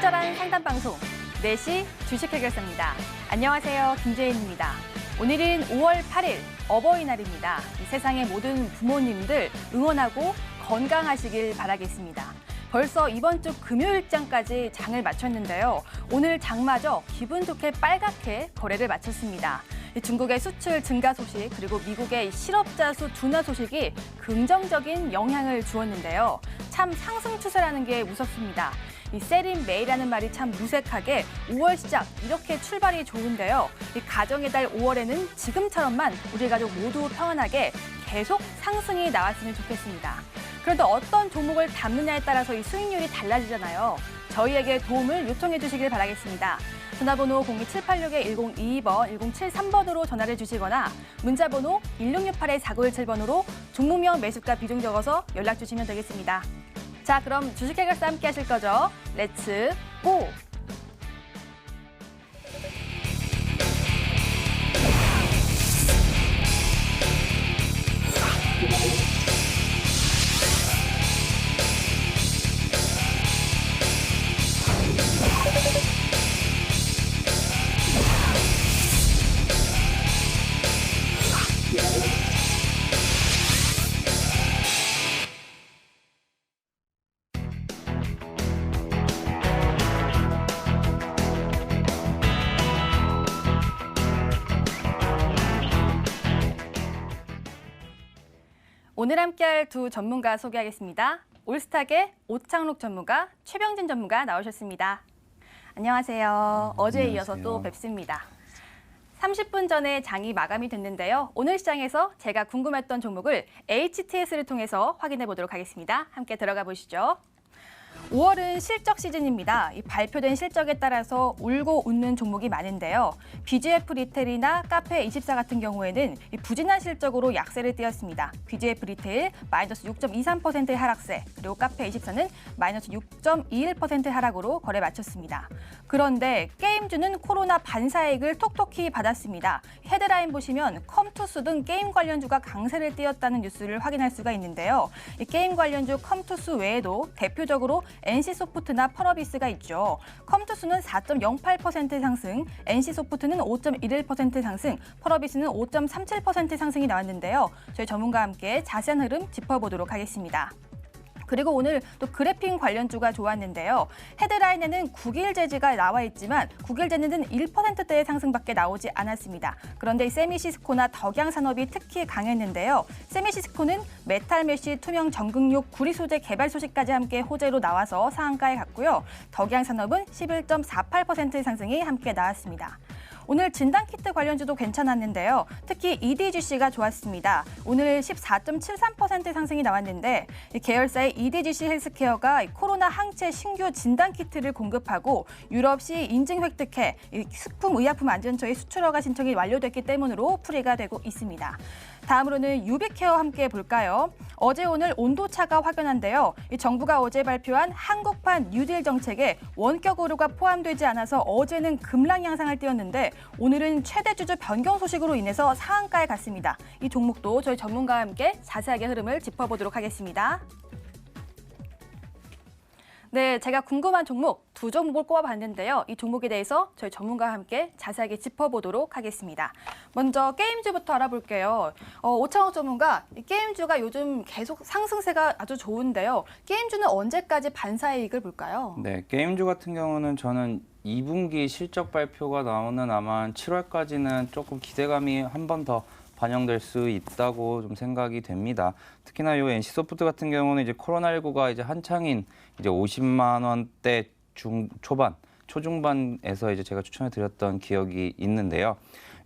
친절한 상담 방송 4시 주식 해결사입니다. 안녕하세요. 김재인입니다. 오늘은 5월 8일 어버이날입니다. 이 세상의 모든 부모님들 응원하고 건강하시길 바라겠습니다. 벌써 이번 주 금요일장까지 장을 마쳤는데요. 오늘 장마저 기분 좋게 빨갛게 거래를 마쳤습니다. 중국의 수출 증가 소식 그리고 미국의 실업자 수 둔화 소식이 긍정적인 영향을 주었는데요. 참 상승 추세라는 게 무섭습니다. 이 세린 메이라는 말이 참 무색하게 5월 시작 이렇게 출발이 좋은데요. 이 가정의 달 5월에는 지금처럼만 우리 가족 모두 평안하게 계속 상승이 나왔으면 좋겠습니다. 그런데 어떤 종목을 담느냐에 따라서 이 수익률이 달라지잖아요. 저희에게 도움을 요청해 주시길 바라겠습니다. 전화번호 02786-1022번, 1073번으로 전화를 주시거나 문자번호 1668-4917번으로 종목명 매수가 비중 적어서 연락 주시면 되겠습니다. 자, 그럼 주식 해결사 함께 하실 거죠? 렛츠 고! 오늘 함께할 두 전문가 소개하겠습니다. 올스탁의 오창록 전문가, 최병진 전문가 나오셨습니다. 안녕하세요. 어제에 이어서 또 뵙습니다. 30분 전에 장이 마감이 됐는데요. 오늘 시장에서 제가 궁금했던 종목을 HTS를 통해서 확인해 보도록 하겠습니다. 함께 들어가 보시죠. 5월은 실적 시즌입니다. 이 발표된 실적에 따라서 울고 웃는 종목이 많은데요. BGF 리테일이나 카페24 같은 경우에는 이 부진한 실적으로 약세를 띄었습니다. BGF 리테일 마이너스 6.23%의 하락세, 그리고 카페24는 마이너스 6.21% 하락으로 거래 마쳤습니다. 그런데 게임주는 코로나 반사이익을 톡톡히 받았습니다. 헤드라인 보시면 컴투스 등 게임 관련주가 강세를 띄었다는 뉴스를 확인할 수가 있는데요. 이 게임 관련주 컴투스 외에도 대표적으로 NC소프트나 펄어비스가 있죠. 컴투스는 4.08% 상승, NC소프트는 5.11% 상승, 펄어비스는 5.37% 상승이 나왔는데요. 저희 전문가와 함께 자세한 흐름 짚어보도록 하겠습니다. 그리고 오늘 또 그래픽 관련주가 좋았는데요. 헤드라인에는 국일제지가 나와 있지만 국일제는 1%대의 상승밖에 나오지 않았습니다. 그런데 세미시스코나 덕양산업이 특히 강했는데요. 세미시스코는 메탈메쉬 투명 전극육 구리 소재 개발 소식까지 함께 호재로 나와서 상한가에 갔고요. 덕양산업은 11.48%의 상승이 함께 나왔습니다. 오늘 진단키트 관련주도 괜찮았는데요. 특히 EDGC가 좋았습니다. 오늘 14.73% 상승이 나왔는데 계열사의 EDGC 헬스케어가 코로나 항체 신규 진단키트를 공급하고 유럽시 인증 획득해 식품의약품안전처의 수출 허가 신청이 완료됐기 때문으로 풀이가 되고 있습니다. 다음으로는 유비케어 함께 볼까요? 어제 오늘 온도차가 확연한데요. 정부가 어제 발표한 한국판 뉴딜 정책에 원격 의료가 포함되지 않아서 어제는 급락 양상을 띄었는데 오늘은 최대 주주 변경 소식으로 인해서 상한가에 갔습니다. 이 종목도 저희 전문가와 함께 자세하게 흐름을 짚어보도록 하겠습니다. 네, 제가 궁금한 종목 두 종목을 꼽아봤는데요. 이 종목에 대해서 저희 전문가와 함께 자세하게 짚어보도록 하겠습니다. 먼저 게임주부터 알아볼게요. 오창욱 전문가, 이 게임주가 요즘 계속 상승세가 아주 좋은데요. 게임주는 언제까지 반사이익을 볼까요? 네, 게임주 같은 경우는 저는 2분기 실적 발표가 나오는 아마 7월까지는 조금 기대감이 한 번 더 반영될 수 있다고 좀 생각이 됩니다. 특히나 이 NC소프트 같은 경우는 이제 코로나19가 이제 한창인 이제 50만 원대 초중반에서 이제 제가 추천해 드렸던 기억이 있는데요.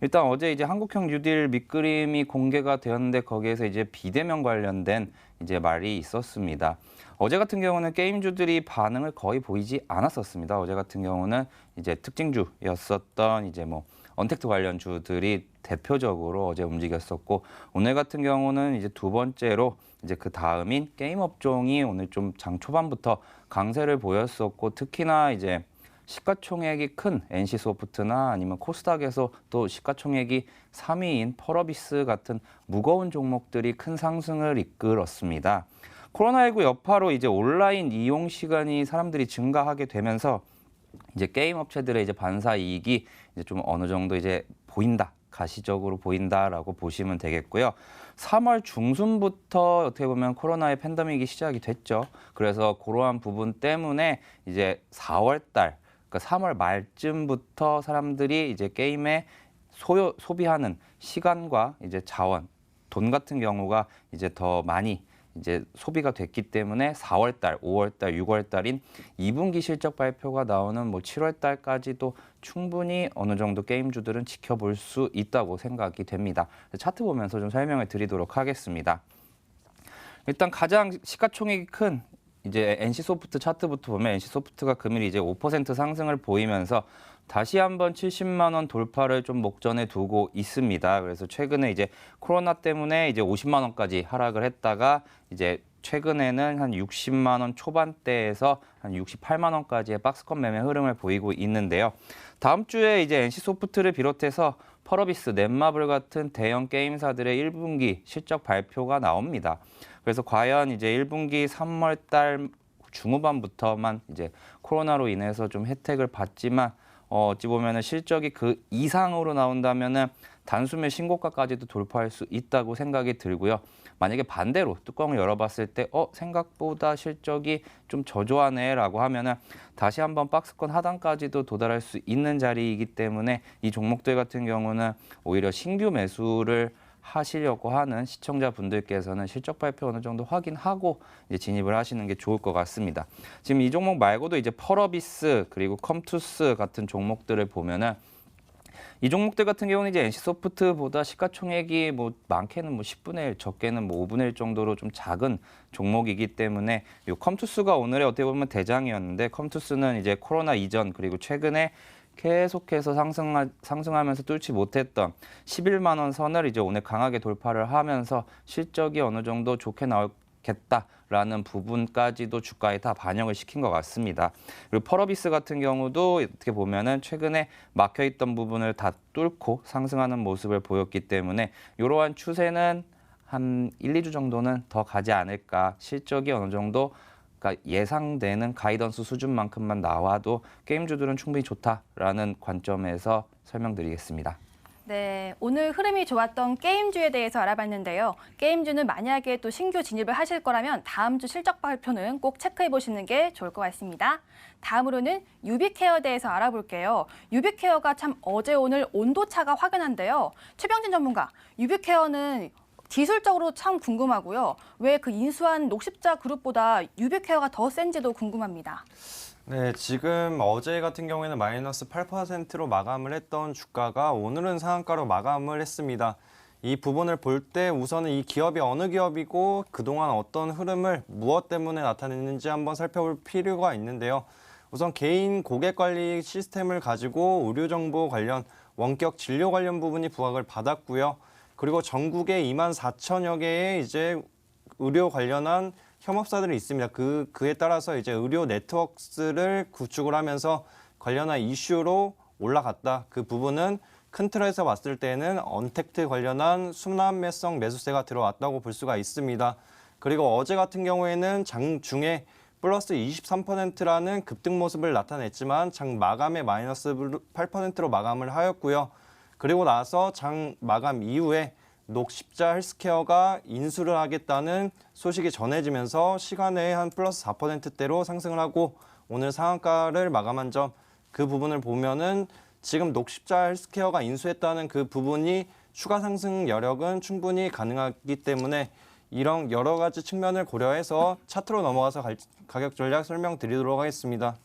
일단 어제 이제 한국형 뉴딜 밑그림이 공개가 되었는데 거기에서 이제 비대면 관련된 이제 말이 있었습니다. 어제 같은 경우는 게임주들이 반응을 거의 보이지 않았었습니다. 어제 같은 경우는 이제 특징주였었던 이제 뭐 언택트 관련주들이 대표적으로 어제 움직였었고 오늘 같은 경우는 이제 두 번째로 이제 그 다음인 게임 업종이 오늘 좀 장 초반부터 강세를 보였었고 특히나 이제 시가총액이 큰 NC소프트나 아니면 코스닥에서 또 시가총액이 3위인 펄어비스 같은 무거운 종목들이 큰 상승을 이끌었습니다. 코로나19 여파로 이제 온라인 이용 시간이 사람들이 증가하게 되면서 이제 게임 업체들의 이제 반사 이익이 이제 좀 어느 정도 이제 보인다. 가시적으로 보인다라고 보시면 되겠고요. 3월 중순부터 어떻게 보면 코로나의 팬데믹이 시작이 됐죠. 그래서 그러한 부분 때문에 이제 4월 달, 그러니까 3월 말쯤부터 사람들이 이제 게임에 소비하는 시간과 이제 자원, 돈 같은 경우가 이제 더 많이 이제 소비가 됐기 때문에 4월 달, 5월 달, 6월 달인 2분기 실적 발표가 나오는 뭐 7월 달까지도 충분히 어느 정도 게임주들은 지켜볼 수 있다고 생각이 됩니다. 차트 보면서 좀 설명을 드리도록 하겠습니다. 일단 가장 시가총액이 큰 이제 NC소프트 차트부터 보면 NC소프트가 금일 이제 5% 상승을 보이면서 다시 한번 70만 원 돌파를 좀 목전에 두고 있습니다. 그래서 최근에 이제 코로나 때문에 이제 50만 원까지 하락을 했다가 이제 최근에는 한 60만 원 초반대에서 한 68만 원까지의 박스권 매매 흐름을 보이고 있는데요. 다음 주에 이제 NC소프트를 비롯해서 펄어비스, 넷마블 같은 대형 게임사들의 1분기 실적 발표가 나옵니다. 그래서 과연 이제 1분기 3월 달 중후반부터만 이제 코로나로 인해서 좀 혜택을 받지만 어찌 보면은 실적이 그 이상으로 나온다면은 단숨에 신고가까지도 돌파할 수 있다고 생각이 들고요. 만약에 반대로 뚜껑을 열어봤을 때 생각보다 실적이 좀 저조하네라고 하면은 다시 한번 박스권 하단까지도 도달할 수 있는 자리이기 때문에 이 종목들 같은 경우는 오히려 신규 매수를 하시려고 하는 시청자분들께서는 실적 발표 어느 정도 확인하고 이제 진입을 하시는 게 좋을 것 같습니다. 지금 이 종목 말고도 이제 펄어비스 그리고 컴투스 같은 종목들을 보면은 이 종목들 같은 경우는 이제 NC소프트보다 시가총액이 뭐 많게는 뭐 10분의 1, 적게는 뭐 5분의 1 정도로 좀 작은 종목이기 때문에 이 컴투스가 오늘의 어떻게 보면 대장이었는데 컴투스는 이제 코로나 이전 그리고 최근에 계속해서 상승하면서 뚫지 못했던 11만 원 선을 이제 오늘 강하게 돌파를 하면서 실적이 어느 정도 좋게 나오겠다라는 부분까지도 주가에 다 반영을 시킨 것 같습니다. 그리고 펄어비스 같은 경우도 어떻게 보면은 최근에 막혀있던 부분을 다 뚫고 상승하는 모습을 보였기 때문에 이러한 추세는 한 1, 2주 정도는 더 가지 않을까. 실적이 어느 정도 그러니까 예상되는 가이던스 수준만큼만 나와도 게임주들은 충분히 좋다라는 관점에서 설명드리겠습니다. 네, 오늘 흐름이 좋았던 게임주에 대해서 알아봤는데요. 게임주는 만약에 또 신규 진입을 하실 거라면 다음 주 실적 발표는 꼭 체크해 보시는 게 좋을 것 같습니다. 다음으로는 유비케어에 대해서 알아볼게요. 유비케어가 참 어제 오늘 온도차가 확연한데요. 최병진 전문가, 유비케어는 기술적으로 참 궁금하고요. 왜 그 인수한 녹십자 그룹보다 유비케어가 더 센지도 궁금합니다. 네, 지금 어제 같은 경우에는 마이너스 8%로 마감을 했던 주가가 오늘은 상한가로 마감을 했습니다. 이 부분을 볼 때 우선은 이 기업이 어느 기업이고 그동안 어떤 흐름을 무엇 때문에 나타냈는지 한번 살펴볼 필요가 있는데요. 우선 개인 고객 관리 시스템을 가지고 의료 정보 관련 원격 진료 관련 부분이 부각을 받았고요. 그리고 전국에 24,000여 개의 이제 의료 관련한 협업사들이 있습니다. 그에 따라서 이제 의료 네트워크를 구축을 하면서 관련한 이슈로 올라갔다. 그 부분은 큰 틀에서 봤을 때는 언택트 관련한 순환매성 매수세가 들어왔다고 볼 수가 있습니다. 그리고 어제 같은 경우에는 장중에 플러스 23%라는 급등 모습을 나타냈지만 장 마감에 마이너스 8%로 마감을 하였고요. 그리고 나서 장 마감 이후에 녹십자 헬스케어가 인수를 하겠다는 소식이 전해지면서 시간에 한 플러스 4%대로 상승을 하고 오늘 상한가를 마감한 점, 그 부분을 보면은 지금 녹십자 헬스케어가 인수했다는 그 부분이 추가 상승 여력은 충분히 가능하기 때문에 이런 여러 가지 측면을 고려해서 차트로 넘어가서 가격 전략 설명드리도록 하겠습니다.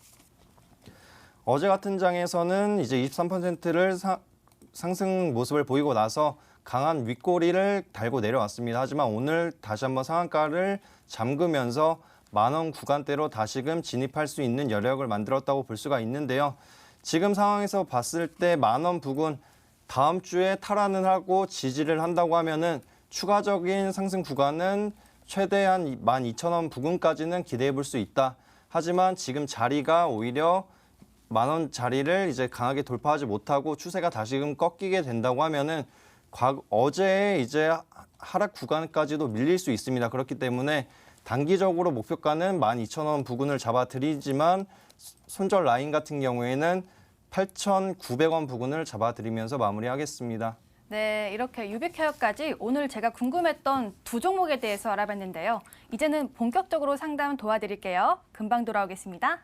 어제 같은 장에서는 이제 23%를 상승 모습을 보이고 나서 강한 윗꼬리를 달고 내려왔습니다. 하지만 오늘 다시 한번 상한가를 잠그면서 만원 구간대로 다시금 진입할 수 있는 여력을 만들었다고 볼 수가 있는데요. 지금 상황에서 봤을 때 만원 부근 다음 주에 탈환을 하고 지지를 한다고 하면은 추가적인 상승 구간은 최대한 12,000원 부근까지는 기대해 볼 수 있다. 하지만 지금 자리가 오히려 만원 자리를 이제 강하게 돌파하지 못하고 추세가 다시금 꺾이게 된다고 하면은 어제 이제 하락 구간까지도 밀릴 수 있습니다. 그렇기 때문에 단기적으로 목표가는 12,000원 부근을 잡아드리지만 손절 라인 같은 경우에는 8,900원 부근을 잡아드리면서 마무리하겠습니다. 네, 이렇게 유비케어까지 오늘 제가 궁금했던 두 종목에 대해서 알아봤는데요. 이제는 본격적으로 상담 도와드릴게요. 금방 돌아오겠습니다.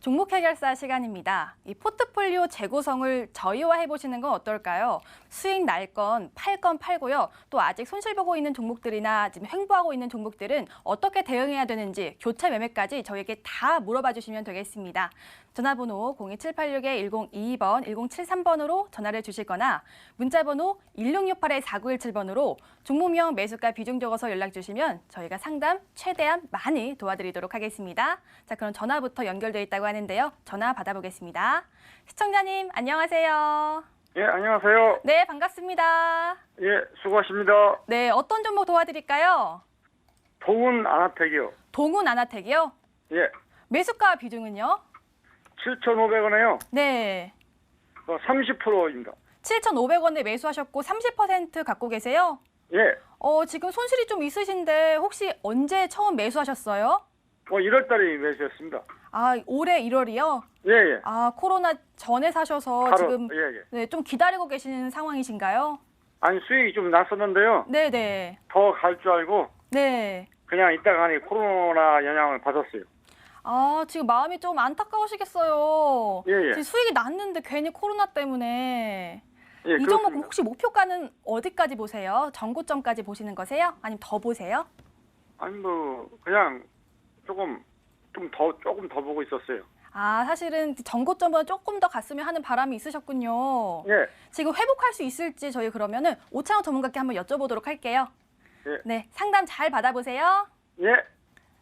종목 해결사 시간입니다. 이 포트폴리오 재구성을 저희와 해보시는 건 어떨까요? 수익 날 건 팔 건 팔고요. 또 아직 손실 보고 있는 종목들이나 지금 횡보하고 있는 종목들은 어떻게 대응해야 되는지 교체 매매까지 저에게 다 물어봐 주시면 되겠습니다. 전화번호 02786-1022번, 1073번으로 전화를 주시거나 문자번호 1668-4917번으로 종목명 매수가 비중 적어서 연락 주시면 저희가 상담 최대한 많이 도와드리도록 하겠습니다. 자, 그럼 전화부터 연결돼 있다고 하는데요. 전화 받아보겠습니다. 시청자님, 안녕하세요. 예, 안녕하세요. 네, 반갑습니다. 예, 수고하십니다. 네, 어떤 종목 도와드릴까요? 동은 아나텍이요. 동훈 아나텍이요? 예, 매수가 비중은요? 7,500원에요. 네, 30%입니다. 7,500원에 매수하셨고 30% 갖고 계세요? 예, 지금 손실이 좀 있으신데 혹시 언제 처음 매수하셨어요? 1월 달에 매수했습니다. 아, 올해 1월이요? 예, 예. 아, 코로나 전에 사셔서 바로, 지금 예, 예. 네, 좀 기다리고 계시는 상황이신가요? 아니, 수익이 좀 났었는데요. 네네. 더 갈 줄 알고 네. 그냥 이따가 하니 코로나 영향을 받았어요. 아, 지금 마음이 좀 안타까우시겠어요. 예, 예. 지금 수익이 났는데 괜히 코로나 때문에. 예, 이 종목 그렇습니다. 혹시 목표가는 어디까지 보세요? 전고점까지 보시는 거세요? 아니면 더 보세요? 아니, 그냥 조금 더 보고 있었어요. 아, 사실은 전고점보다 조금 더 갔으면 하는 바람이 있으셨군요. 예, 지금 회복할 수 있을지 저희 그러면은 오창호 전문가께 한번 여쭤보도록 할게요. 예. 네, 상담 잘 받아보세요. 예.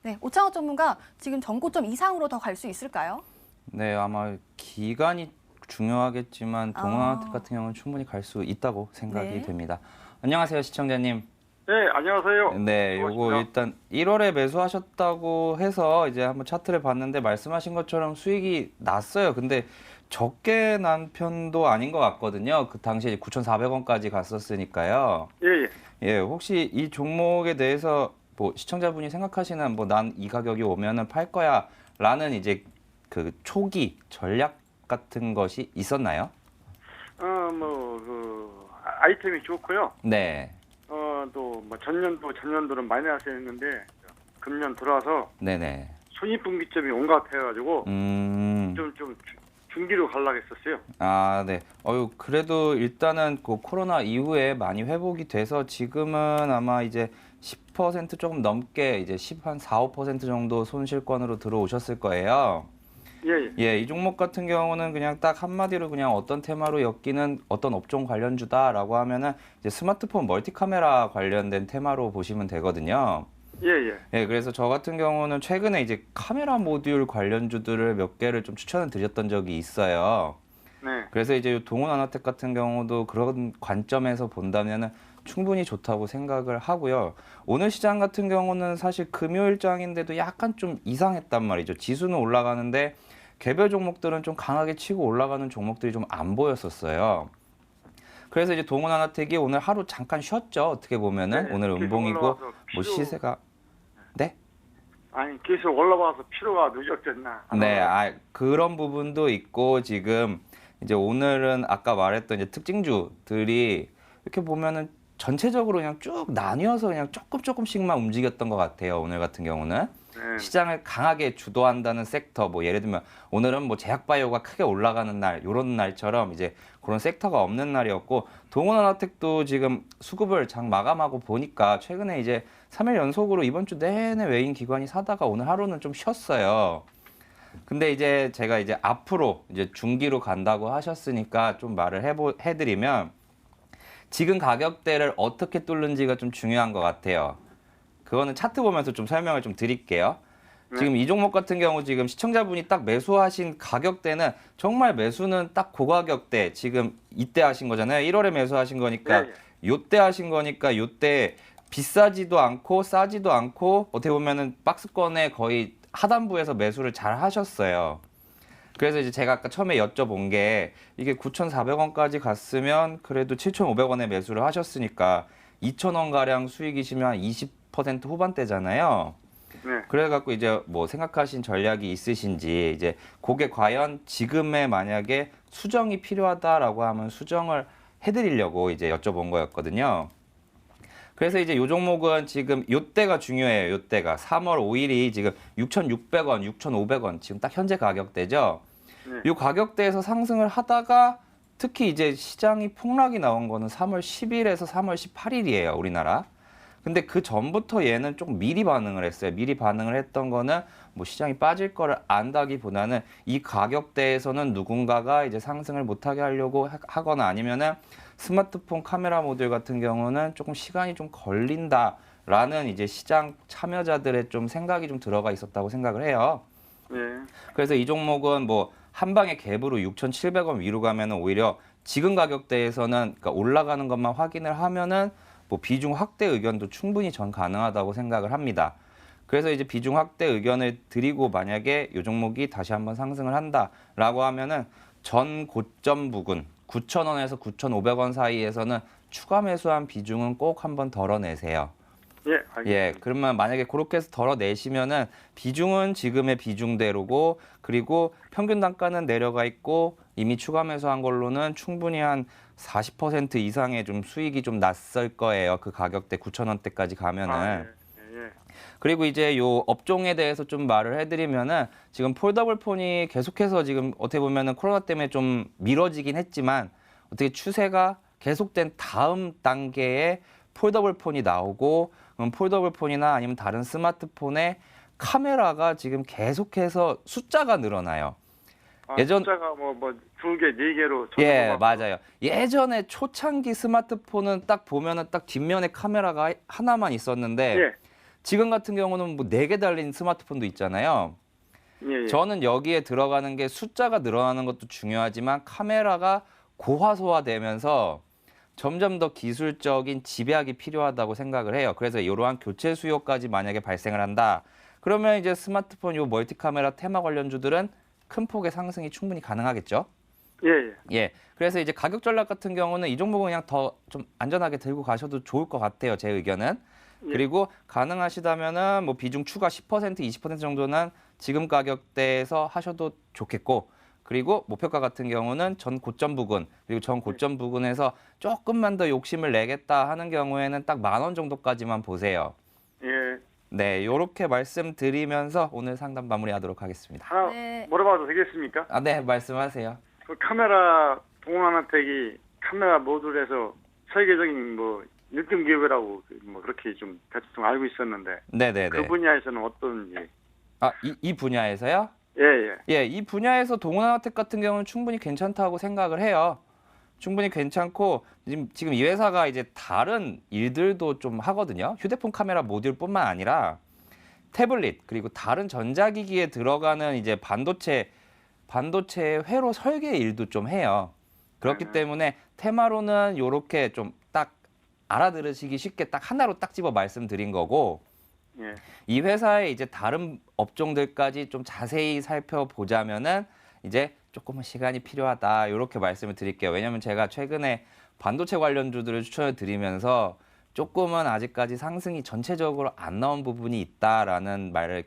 네, 오창호 전문가 지금 전고점 이상으로 더 갈 수 있을까요? 네, 아마 기간이 중요하겠지만 아. 동아아트 같은 경우는 충분히 갈 수 있다고 생각이 네. 됩니다. 안녕하세요, 시청자님. 예, 안녕하세요. 네, 요거 고맙습니다. 일단 1월에 매수하셨다고 해서 이제 한번 차트를 봤는데 말씀하신 것처럼 수익이 났어요. 근데 적게 난 편도 아닌 것 같거든요. 그 당시에 9,400원까지 갔었으니까요. 예, 예. 예, 혹시 이 종목에 대해서 뭐 시청자분이 생각하시는 뭐 난 이 가격이 오면은 팔 거야라는 이제 그 초기 전략 같은 것이 있었나요? 아이템이 좋고요. 네, 또 전년도는 마이너스였는데 금년 들어와서 네네. 손익분기점이 온갖 해가지고 좀 중기로 가려고 했었어요. 아, 네. 그래도 일단은 그 코로나 이후에 많이 회복이 돼서 지금은 아마 이제 10% 조금 넘게 이제 10한 4, 5% 정도 손실권으로 들어오셨을 거예요. 예, 예. 예, 이 종목 같은 경우는 그냥 딱 한마디로 그냥 어떤 테마로 엮이는 어떤 업종 관련주다라고 하면은 이제 스마트폰 멀티카메라 관련된 테마로 보시면 되거든요. 예, 예. 예, 그래서 저 같은 경우는 최근에 이제 카메라 모듈 관련주들을 몇 개를 좀 추천을 드렸던 적이 있어요. 네. 그래서 이제 동훈 아나텍 같은 경우도 그런 관점에서 본다면은 충분히 좋다고 생각을 하고요. 오늘 시장 같은 경우는 사실 금요일장인데도 약간 좀 이상했단 말이죠. 지수는 올라가는데 개별 종목들은 좀 강하게 치고 올라가는 종목들이 좀 안 보였었어요. 그래서 이제 동훈 아나텍이 오늘 하루 잠깐 쉬었죠. 어떻게 보면은 네, 오늘 계속 음봉이고 올라와서 뭐 시세가 네? 아니 계속 올라와서 피로가 누적됐나? 네, 그런 부분도 있고 지금 이제 오늘은 아까 말했던 이제 특징주들이 이렇게 보면은 전체적으로 그냥 쭉 나뉘어서 그냥 조금씩만 움직였던 것 같아요. 오늘 같은 경우는 네. 시장을 강하게 주도한다는 섹터, 뭐 예를 들면 오늘은 뭐 제약바이오가 크게 올라가는 날, 이런 날처럼 이제 그런 섹터가 없는 날이었고 동원 아나텍도 지금 수급을 장 마감하고 보니까 최근에 이제 3일 연속으로 이번 주 내내 외인 기관이 사다가 오늘 하루는 좀 쉬었어요. 근데 이제 제가 이제 앞으로 이제 중기로 간다고 하셨으니까 좀 말을 해드리면 지금 가격대를 어떻게 뚫는지가 좀 중요한 것 같아요. 그거는 차트 보면서 좀 설명을 좀 드릴게요. 네. 지금 이 종목 같은 경우 지금 시청자분이 딱 매수하신 가격대는 정말 매수는 딱 고가격대 지금 이때 하신 거잖아요. 1월에 매수하신 거니까 예, 요때 하신 거니까 요때 비싸지도 않고 싸지도 않고 어떻게 보면은 박스권에 거의 하단부에서 매수를 잘 하셨어요. 그래서 이제 제가 아까 처음에 여쭤본 게 이게 9,400원까지 갔으면 그래도 7,500원에 매수를 하셨으니까 2,000원 가량 수익이시면 한 20% 후반대잖아요. 네. 그래갖고 이제 뭐 생각하신 전략이 있으신지 이제 그게 과연 지금에 만약에 수정이 필요하다라고 하면 수정을 해드리려고 이제 여쭤본 거였거든요. 그래서 이제 요 종목은 지금 요때가 중요해요. 요때가 3월 5일이 지금 6,600원, 6,500원 지금 딱 현재 가격대죠. 네. 요 가격대에서 상승을 하다가 특히 이제 시장이 폭락이 나온 거는 3월 10일에서 3월 18일이에요. 우리나라. 근데 그 전부터 얘는 조금 미리 반응을 했어요. 미리 반응을 했던 거는 뭐 시장이 빠질 거를 안다기보다는 이 가격대에서는 누군가가 이제 상승을 못하게 하려고 하거나 아니면은 스마트폰 카메라 모듈 같은 경우는 조금 시간이 좀 걸린다라는 이제 시장 참여자들의 좀 생각이 좀 들어가 있었다고 생각을 해요. 예. 그래서 이 종목은 뭐 한 방에 갭으로 6,700원 위로 가면은 오히려 지금 가격대에서는 그러니까 올라가는 것만 확인을 하면은 뭐 비중 확대 의견도 충분히 전 가능하다고 생각을 합니다. 그래서 이제 비중 확대 의견을 드리고 만약에 이 종목이 다시 한번 상승을 한다라고 하면은 전 고점 부근 9,000원에서 9,500원 사이에서는 추가 매수한 비중은 꼭 한번 덜어내세요. 예, 알겠습니다. 예, 그러면 만약에 그렇게 해서 덜어내시면은 비중은 지금의 비중대로고 그리고 평균 단가는 내려가 있고 이미 추가 매수한 걸로는 충분히 한 40% 이상의 좀 수익이 좀 났을 거예요. 그 가격대 9,000원대까지 가면은. 아, 예. 그리고 이제 요 업종에 대해서 좀 말을 해드리면은 지금 폴더블 폰이 계속해서 지금 어떻게 보면은 코로나 때문에 좀 미뤄지긴 했지만 어떻게 추세가 계속된 다음 단계에 폴더블 폰이 나오고 폴더블 폰이나 아니면 다른 스마트폰에 카메라가 지금 계속해서 숫자가 늘어나요. 아, 예전- 숫자가 뭐 2개, 4개로 예, 맞아요. 예전에 초창기 스마트폰은 딱 보면은 딱 뒷면에 카메라가 하나만 있었는데 예. 지금 같은 경우는 뭐 4개 달린 스마트폰도 있잖아요. 예. 저는 여기에 들어가는 게 숫자가 늘어나는 것도 중요하지만 카메라가 고화소화되면서 점점 더 기술적인 집약이 필요하다고 생각을 해요. 그래서 이러한 교체 수요까지 만약에 발생을 한다. 그러면 이제 스마트폰 요 멀티 카메라 테마 관련주들은 큰 폭의 상승이 충분히 가능하겠죠. 예, 예. 예. 그래서 이제 가격 전략 같은 경우는 이 종목은 그냥 더 좀 안전하게 들고 가셔도 좋을 것 같아요. 제 의견은. 예. 그리고 가능하시다면은 뭐 비중 추가 10%, 20% 정도는 지금 가격대에서 하셔도 좋겠고, 그리고 목표가 같은 경우는 전 고점 부근, 그리고 전 고점 부근에서 조금만 더 욕심을 내겠다 하는 경우에는 딱 10,000원 정도까지만 보세요. 예. 네, 요렇게 말씀드리면서 오늘 상담 마무리하도록 하겠습니다. 하나 네. 물어봐도 되겠습니까? 아, 네, 말씀하세요. 그 카메라 동원한택이 카메라 모듈에서 세계적인 뭐 1등 기업이라고 뭐 그렇게 좀 대충 알고 있었는데 네네네. 그 분야에서는 어떤지. 아, 이 분야에서요? 예, 예. 예, 이 분야에서 동원아텍 같은 경우는 충분히 괜찮다고 생각을 해요. 충분히 괜찮고 지금 이 회사가 이제 다른 일들도 좀 하거든요. 휴대폰 카메라 모듈뿐만 아니라 태블릿 그리고 다른 전자기기에 들어가는 이제 반도체 회로 설계 일도 좀 해요. 그렇기 때문에 테마로는 요렇게 좀 딱 알아들으시기 쉽게 딱 하나로 딱 집어 말씀드린 거고, 예. 이 회사의 이제 다른 업종들까지 좀 자세히 살펴보자면은 이제 조금은 시간이 필요하다 이렇게 말씀을 드릴게요. 왜냐하면 제가 최근에 반도체 관련주들을 추천을 드리면서 조금은 아직까지 상승이 전체적으로 안 나온 부분이 있다라는 말을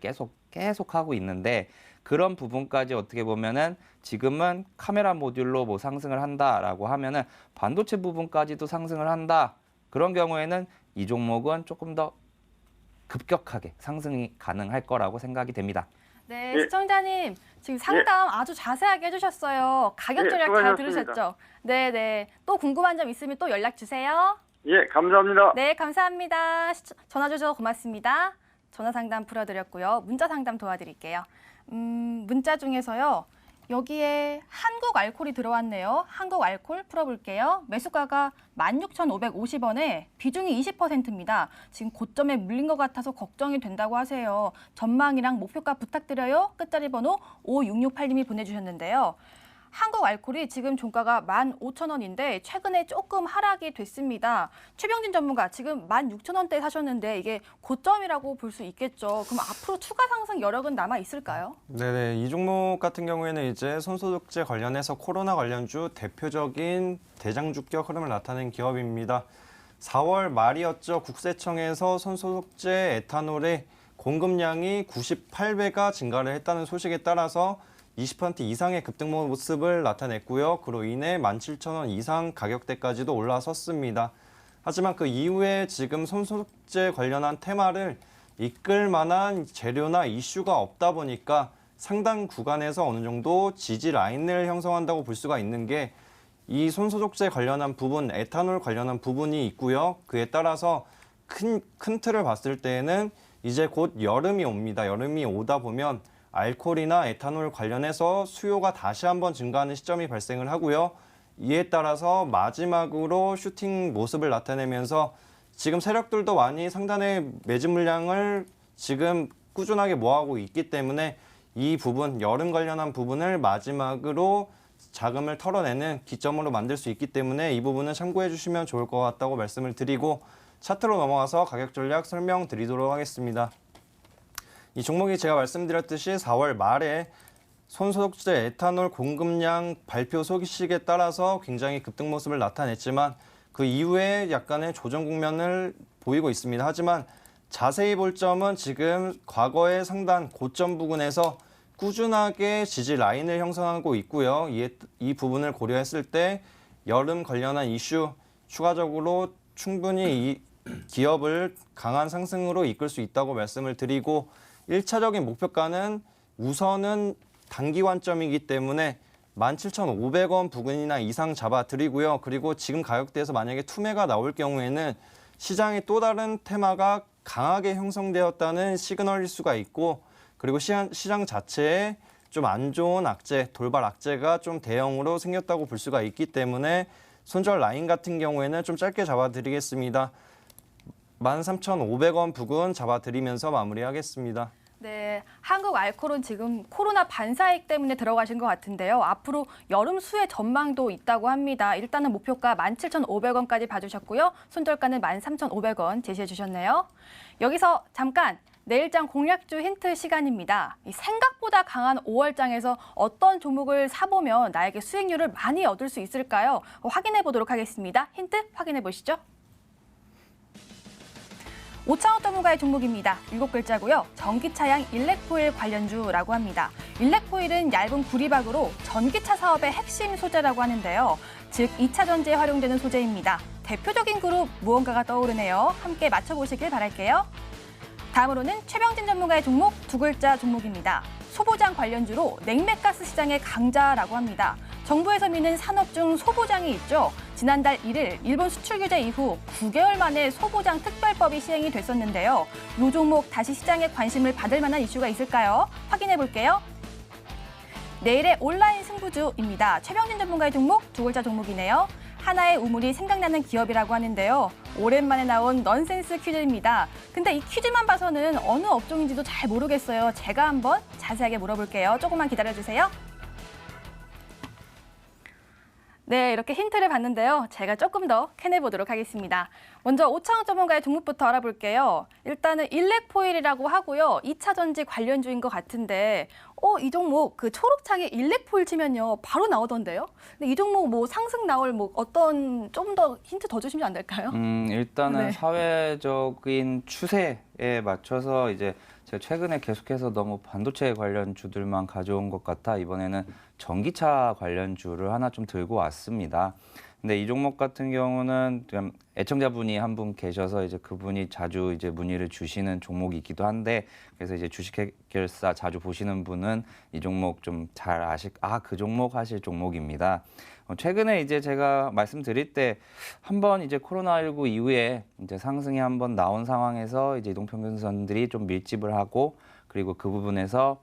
계속 하고 있는데, 그런 부분까지 어떻게 보면은 지금은 카메라 모듈로 뭐 상승을 한다라고 하면은 반도체 부분까지도 상승을 한다. 그런 경우에는 이 종목은 조금 더 급격하게 상승이 가능할 거라고 생각이 됩니다. 네, 예. 시청자님 지금 상담 아주 자세하게 해주셨어요. 가격 예, 전략 잘 수고하셨습니다. 들으셨죠? 네, 네. 또 궁금한 점 있으면 또 연락 주세요. 예, 감사합니다. 네, 감사합니다. 전화 주셔서 고맙습니다. 전화 상담 풀어드렸고요. 문자 상담 도와드릴게요. 문자 중에서요. 여기에 한국 알콜이 들어왔네요. 한국 알콜 풀어볼게요. 매수가가 16,550원에 비중이 20%입니다. 지금 고점에 물린 것 같아서 걱정이 된다고 하세요. 전망이랑 목표가 부탁드려요. 끝자리 번호 5668님이 보내주셨는데요. 한국알콜이 지금 종가가 15,000원인데 최근에 조금 하락이 됐습니다. 최병진 전문가 지금 16,000원대 사셨는데 이게 고점이라고 볼 수 있겠죠. 그럼 앞으로 추가 상승 여력은 남아 있을까요? 네네, 이 종목 같은 경우에는 이제 손소독제 관련해서 코로나 관련주 대표적인 대장주격 흐름을 나타낸 기업입니다. 4월 말이었죠. 국세청에서 손소독제 에탄올의 공급량이 98배가 증가를 했다는 소식에 따라서 20% 이상의 급등 모습을 나타냈고요. 그로 인해 17,000원 이상 가격대까지도 올라섰습니다. 하지만 그 이후에 지금 손소독제 관련한 테마를 이끌 만한 재료나 이슈가 없다 보니까 상당 구간에서 어느 정도 지지 라인을 형성한다고 볼 수가 있는 게 이 손소독제 관련한 부분, 에탄올 관련한 부분이 있고요. 그에 따라서 큰 틀을 봤을 때에는 이제 곧 여름이 옵니다. 여름이 오다 보면 알코올이나 에탄올 관련해서 수요가 다시 한번 증가하는 시점이 발생을 하고요. 이에 따라서 마지막으로 슈팅 모습을 나타내면서 지금 세력들도 많이 상단의 매집 물량을 지금 꾸준하게 모아오고 있기 때문에 이 부분, 여름 관련한 부분을 마지막으로 자금을 털어내는 기점으로 만들 수 있기 때문에 이 부분은 참고해 주시면 좋을 것 같다고 말씀을 드리고 차트로 넘어가서 가격 전략 설명드리도록 하겠습니다. 이 종목이 제가 말씀드렸듯이 4월 말에 손소독제 에탄올 공급량 발표 소식에 따라서 굉장히 급등 모습을 나타냈지만 그 이후에 약간의 조정 국면을 보이고 있습니다. 하지만 자세히 볼 점은 지금 과거의 상단 고점 부근에서 꾸준하게 지지 라인을 형성하고 있고요. 이 부분을 고려했을 때 여름 관련한 이슈 추가적으로 충분히 이 기업을 강한 상승으로 이끌 수 있다고 말씀을 드리고 1차적인 목표가는 우선은 단기 관점이기 때문에 17,500원 부근이나 이상 잡아드리고요. 그리고 지금 가격대에서 만약에 투매가 나올 경우에는 시장에 또 다른 테마가 강하게 형성되었다는 시그널일 수가 있고 그리고 시장 자체에 좀 안 좋은 악재, 돌발 악재가 좀 대형으로 생겼다고 볼 수가 있기 때문에 손절 라인 같은 경우에는 좀 짧게 잡아드리겠습니다. 13,500원 부근 잡아드리면서 마무리하겠습니다. 네, 한국알콜은 지금 코로나 반사익 때문에 들어가신 것 같은데요. 앞으로 여름 수혜 전망도 있다고 합니다. 일단은 목표가 17,500원까지 봐주셨고요. 손절가는 13,500원 제시해 주셨네요. 여기서 잠깐 내일장 공략주 힌트 시간입니다. 이 생각보다 강한 5월장에서 어떤 종목을 사보면 나에게 수익률을 많이 얻을 수 있을까요? 확인해 보도록 하겠습니다. 힌트 확인해 보시죠. 오창호 전문가의 종목입니다. 7글자고요. 전기차량 일렉포일 관련주라고 합니다. 일렉포일은 얇은 구리박으로 전기차 사업의 핵심 소재라고 하는데요. 즉 2차 전지에 활용되는 소재입니다. 대표적인 그룹 무언가가 떠오르네요. 함께 맞춰보시길 바랄게요. 다음으로는 최병진 전문가의 종목 2글자 종목입니다. 소보장 관련주로 냉매가스 시장의 강자라고 합니다. 정부에서 미는 산업 중 소보장이 있죠. 지난달 1일 일본 수출 규제 이후 9개월 만에 소보장 특별법이 시행이 됐었는데요. 이 종목 다시 시장에 관심을 받을 만한 이슈가 있을까요? 확인해 볼게요. 내일의 온라인 승부주입니다. 최병진 전문가의 종목 2글자 종목이네요. 하나의 우물이 생각나는 기업이라고 하는데요. 오랜만에 나온 넌센스 퀴즈입니다. 근데 이 퀴즈만 봐서는 어느 업종인지도 잘 모르겠어요. 제가 한번 자세하게 물어볼게요. 조금만 기다려주세요. 네, 이렇게 힌트를 봤는데요. 제가 조금 더 캐내보도록 하겠습니다. 먼저 오창호 전문가의 종목부터 알아볼게요. 일단은 일렉포일이라고 하고요. 2차 전지 관련주인 것 같은데 이 종목 그 초록창에 일렉포일 치면요. 바로 나오던데요. 근데 이 종목 뭐 상승 나올 뭐 어떤 좀 더 힌트 더 주시면 안 될까요? 일단은 네. 사회적인 추세에 맞춰서 이제 제가 최근에 계속해서 너무 반도체 관련 주들만 가져온 것 같아 이번에는 전기차 관련주를 하나 좀 들고 왔습니다. 근데 이 종목 같은 경우는 좀 애청자분이 한 분 계셔서 이제 그분이 자주 이제 문의를 주시는 종목이 있기도 한데 그래서 이제 주식해결사 자주 보시는 분은 이 종목 좀 잘 그 종목 하실 종목입니다. 최근에 이제 제가 말씀드릴 때 한번 이제 코로나19 이후에 이제 상승이 한번 나온 상황에서 이제 이동평균선들이 좀 밀집을 하고 그리고 그 부분에서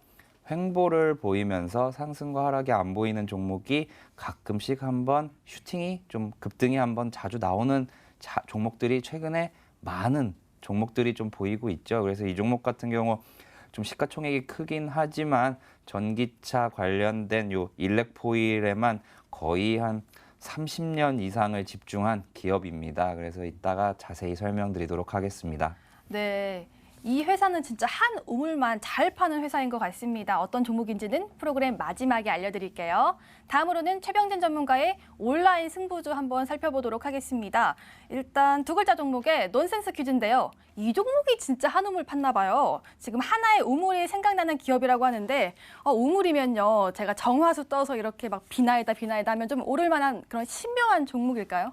횡보를 보이면서 상승과 하락이 안 보이는 종목이 가끔씩 한번 슈팅이 좀 급등이 한번 자주 나오는 종목들이 최근에 많은 종목들이 좀 보이고 있죠. 그래서 이 종목 같은 경우 좀 시가총액이 크긴 하지만 전기차 관련된 요 일렉포일에만 거의 한 30년 이상을 집중한 기업입니다. 그래서 이따가 자세히 설명드리도록 하겠습니다. 네. 이 회사는 진짜 한 우물만 잘 파는 회사인 것 같습니다. 어떤 종목인지는 프로그램 마지막에 알려드릴게요. 다음으로는 최병진 전문가의 온라인 승부주 한번 살펴보도록 하겠습니다. 일단 두 글자 종목의 논센스 퀴즈인데요. 이 종목이 진짜 한 우물 팠나 봐요. 지금 하나의 우물이 생각나는 기업이라고 하는데 우물이면요. 제가 정화수 떠서 이렇게 막 비나이다 하면 좀 오를 만한 그런 신명한 종목일까요?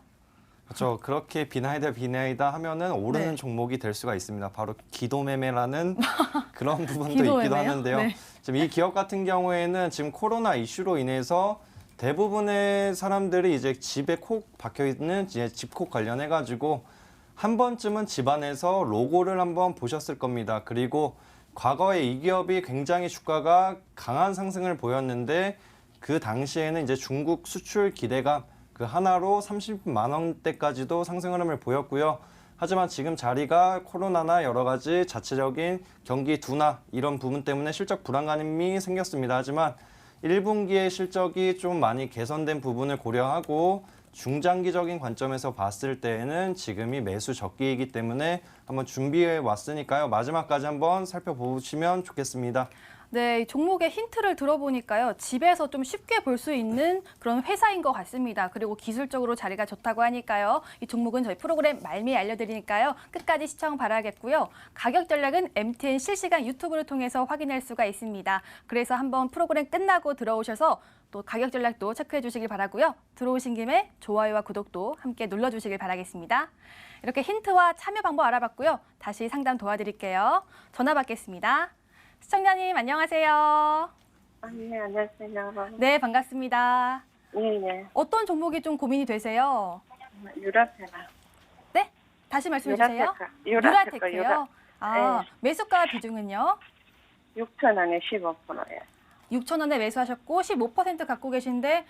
그렇죠. 그렇게 비나이다 하면은 오르는 네. 종목이 될 수가 있습니다. 바로 기도매매라는 그런 부분도 기도매매요? 있기도 하는데요. 네. 지금 이 기업 같은 경우에는 지금 코로나 이슈로 인해서 대부분의 사람들이 이제 집에 콕 박혀 있는 이제 집콕 관련해 가지고 한 번쯤은 집안에서 로고를 한번 보셨을 겁니다. 그리고 과거에 이 기업이 굉장히 주가가 강한 상승을 보였는데 그 당시에는 이제 중국 수출 기대감 그 하나로 30만 원대까지도 상승 흐름을 보였고요. 하지만 지금 자리가 코로나나 여러 가지 자체적인 경기 둔화 이런 부분 때문에 실적 불안감이 생겼습니다. 하지만 1분기의 실적이 좀 많이 개선된 부분을 고려하고 중장기적인 관점에서 봤을 때에는 지금이 매수 적기이기 때문에 한번 준비해 왔으니까요. 마지막까지 한번 살펴보시면 좋겠습니다. 네, 이 종목의 힌트를 들어보니까요. 집에서 좀 쉽게 볼 수 있는 그런 회사인 것 같습니다. 그리고 기술적으로 자리가 좋다고 하니까요. 이 종목은 저희 프로그램 말미에 알려드리니까요. 끝까지 시청 바라겠고요. 가격 전략은 MTN 실시간 유튜브를 통해서 확인할 수가 있습니다. 그래서 한번 프로그램 끝나고 들어오셔서 또 가격 전략도 체크해 주시길 바라고요. 들어오신 김에 좋아요와 구독도 함께 눌러주시길 바라겠습니다. 이렇게 힌트와 참여 방법 알아봤고요. 다시 상담 도와드릴게요. 전화 받겠습니다. 시청자님 안녕하세요. 네, 안녕하세요. 네, 반갑습니다. 예. 어떤 종목이 좀 고민이 되세요? 유라테카. 네? 다시 말씀해 주세요. 유라테카. 아, 매수가 비중은요? 6,000원에 15%예요. 6,000원에 매수하셨고 15% 갖고 계신데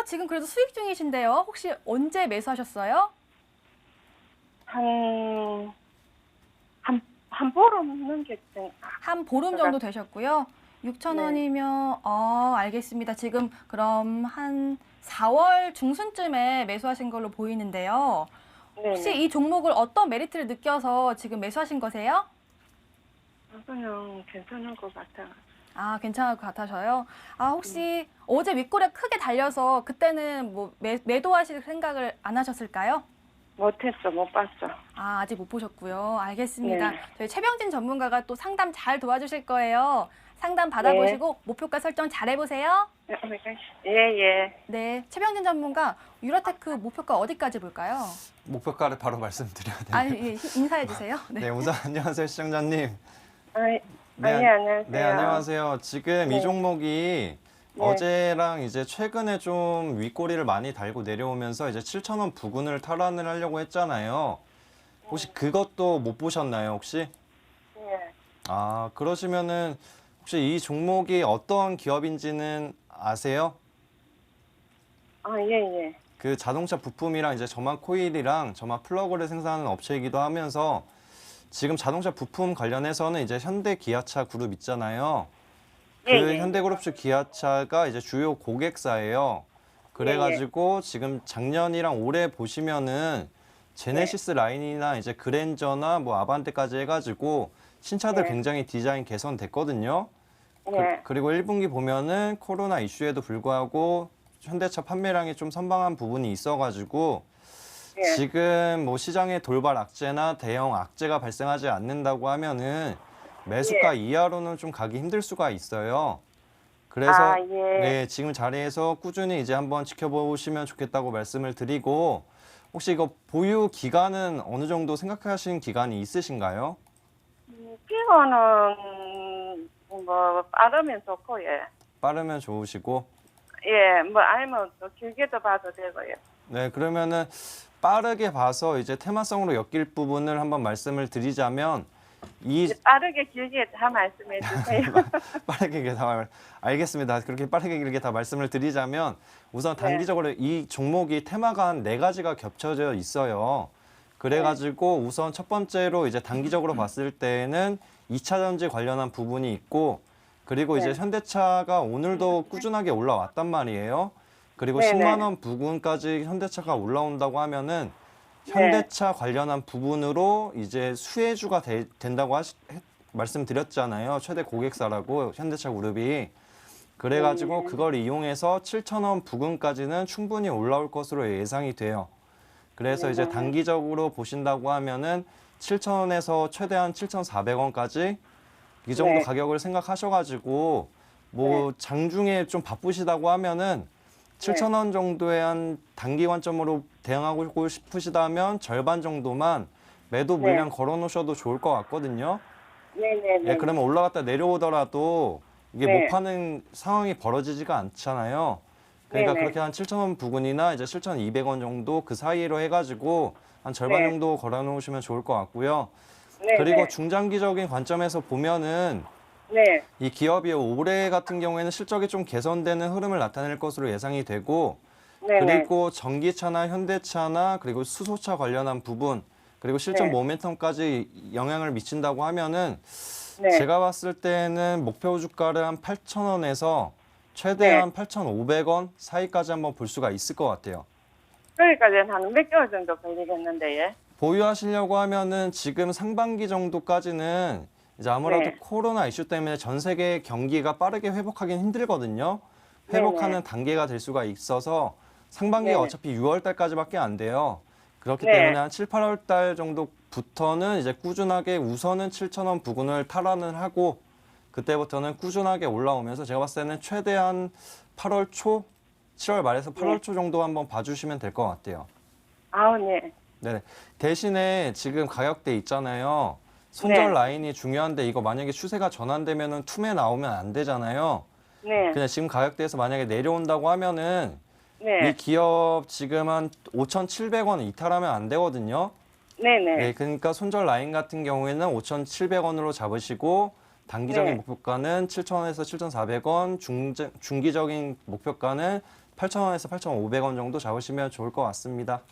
지금 그래도 수익 중이신데요. 혹시 언제 매수하셨어요? 한 보름 넘겠죠. 한 보름 정도 되셨고요. 6,000원이면 알겠습니다. 지금 그럼 한 4월 중순쯤에 매수하신 걸로 보이는데요. 혹시 네네. 이 종목을 어떤 메리트를 느껴서 지금 매수하신 거세요? 그냥 괜찮은 것 같아요. 아, 괜찮을 것 같아서요. 혹시 어제 윗골에 크게 달려서 그때는 뭐 매도하실 생각을 안 하셨을까요? 못했어, 못 봤어. 아직 못 보셨고요. 알겠습니다. 네. 저희 최병진 전문가가 또 상담 잘 도와주실 거예요. 상담 받아보시고 목표가 설정 잘 해보세요. 예. 네, 최병진 전문가 유라테크 목표가 어디까지 볼까요? 목표가를 바로 말씀드려야 돼요. 아니, 인사해 주세요. 네. 네, 우선 안녕하세요, 시청자님. 네, 네, 안녕하세요. 네, 안녕하세요. 지금 이 네. 종목이 네. 어제랑 이제 최근에 좀 윗꼬리를 많이 달고 내려오면서 이제 7,000원 부근을 탈환을 하려고 했잖아요. 혹시 그것도 못 보셨나요, 혹시? 예. 그러시면은 혹시 이 종목이 어떤 기업인지는 아세요? 예. 그 자동차 부품이랑 이제 점화 코일이랑 점화 플러그를 생산하는 업체이기도 하면서 지금 자동차 부품 관련해서는 이제 현대 기아차 그룹 있잖아요. 그 예. 현대그룹주 기아차가 이제 주요 고객사예요. 그래가지고 지금 작년이랑 올해 보시면은 제네시스 라인이나 이제 그랜저나 뭐 아반떼까지 해가지고 신차들 네. 굉장히 디자인 개선됐거든요. 예. 그리고 1분기 보면은 코로나 이슈에도 불구하고 현대차 판매량이 좀 선방한 부분이 있어가지고 예. 지금 뭐 시장에 돌발 악재나 대형 악재가 발생하지 않는다고 하면은 매수가 이하로는 좀 가기 힘들 수가 있어요. 그래서 예. 네, 지금 자리에서 꾸준히 이제 한번 지켜보시면 좋겠다고 말씀을 드리고 혹시 이거 보유 기간은 어느 정도 생각하신 기간이 있으신가요? 피고는 뭐 빠르면 좋고 예. 빠르면 좋으시고 예, 뭐 아니면 또 길게도 봐도 되고요. 네, 그러면은 빠르게 봐서 이제 테마성으로 엮일 부분을 한번 말씀을 드리자면 빠르게 길게 다 말씀해 주세요. 빠르게 길게 다 알겠습니다. 그렇게 빠르게 길게 다 말씀을 드리자면 우선 단기적으로 이 종목이 테마가 한 4가지가 겹쳐져 있어요. 그래가지고 우선 첫 번째로 이제 단기적으로 봤을 때는 2차 전지 관련한 부분이 있고 그리고 이제 현대차가 오늘도 꾸준하게 올라왔단 말이에요. 그리고 네네. 10만 원 부근까지 현대차가 올라온다고 하면은 현대차 관련한 부분으로 이제 수혜주가 된다고 말씀드렸잖아요. 최대 고객사라고 현대차 그룹이. 그래가지고 그걸 이용해서 7,000원 부근까지는 충분히 올라올 것으로 예상이 돼요. 그래서 이제 단기적으로 보신다고 하면은 7,000원에서 최대한 7,400원까지 이 정도 네. 가격을 생각하셔가지고 뭐 장중에 좀 바쁘시다고 하면은 7,000원 정도의 한 단기 관점으로 대응하고 싶으시다면 절반 정도만 매도 물량 걸어 놓으셔도 좋을 것 같거든요. 네네네. 예, 그러면 올라갔다 내려오더라도 이게 네. 못 파는 상황이 벌어지지가 않잖아요. 그러니까 네네. 그렇게 한 7,000원 부근이나 이제 7,200원 정도 그 사이로 해가지고 한 절반 네. 정도 걸어 놓으시면 좋을 것 같고요. 네. 그리고 중장기적인 관점에서 보면은 네. 이 기업이 올해 같은 경우에는 실적이 좀 개선되는 흐름을 나타낼 것으로 예상이 되고 네네. 그리고 전기차나 현대차나 그리고 수소차 관련한 부분 그리고 실적 네. 모멘텀까지 영향을 미친다고 하면은 네. 제가 봤을 때는 목표 주가를 한 8,000원에서 최대한 8,500원 사이까지 한번 볼 수가 있을 것 같아요. 거기까지는 한 몇 개월 정도 걸리겠는데, 예? 보유하시려고 하면은 지금 상반기 정도까지는 이제 아무래도 네. 코로나 이슈 때문에 전 세계 경기가 빠르게 회복하기는 힘들거든요. 회복하는 네네. 단계가 될 수가 있어서 상반기가 네네. 어차피 6월 달까지밖에 안 돼요. 그렇기 네. 때문에 한 7, 8월 달 정도부터는 이제 꾸준하게 우선은 7,000원 부근을 탈환을 하고 그때부터는 꾸준하게 올라오면서 제가 봤을 때는 최대한 8월 초, 7월 말에서 8월 초 정도 한번 봐주시면 될 것 같아요. 아우, 네. 네. 대신에 지금 가격대 있잖아요. 손절 네. 라인이 중요한데 이거 만약에 추세가 전환되면은 툼에 나오면 안 되잖아요. 네. 그냥 지금 가격대에서 만약에 내려온다고 하면은 네. 이 기업 지금 한 5,700원 이탈하면 안 되거든요. 네네. 네, 그러니까 손절 라인 같은 경우에는 5,700원으로 잡으시고 단기적인 네. 목표가는 7,000원에서 7,400원, 중기적인 목표가는 8,000원에서 8,500원 정도 잡으시면 좋을 것 같습니다.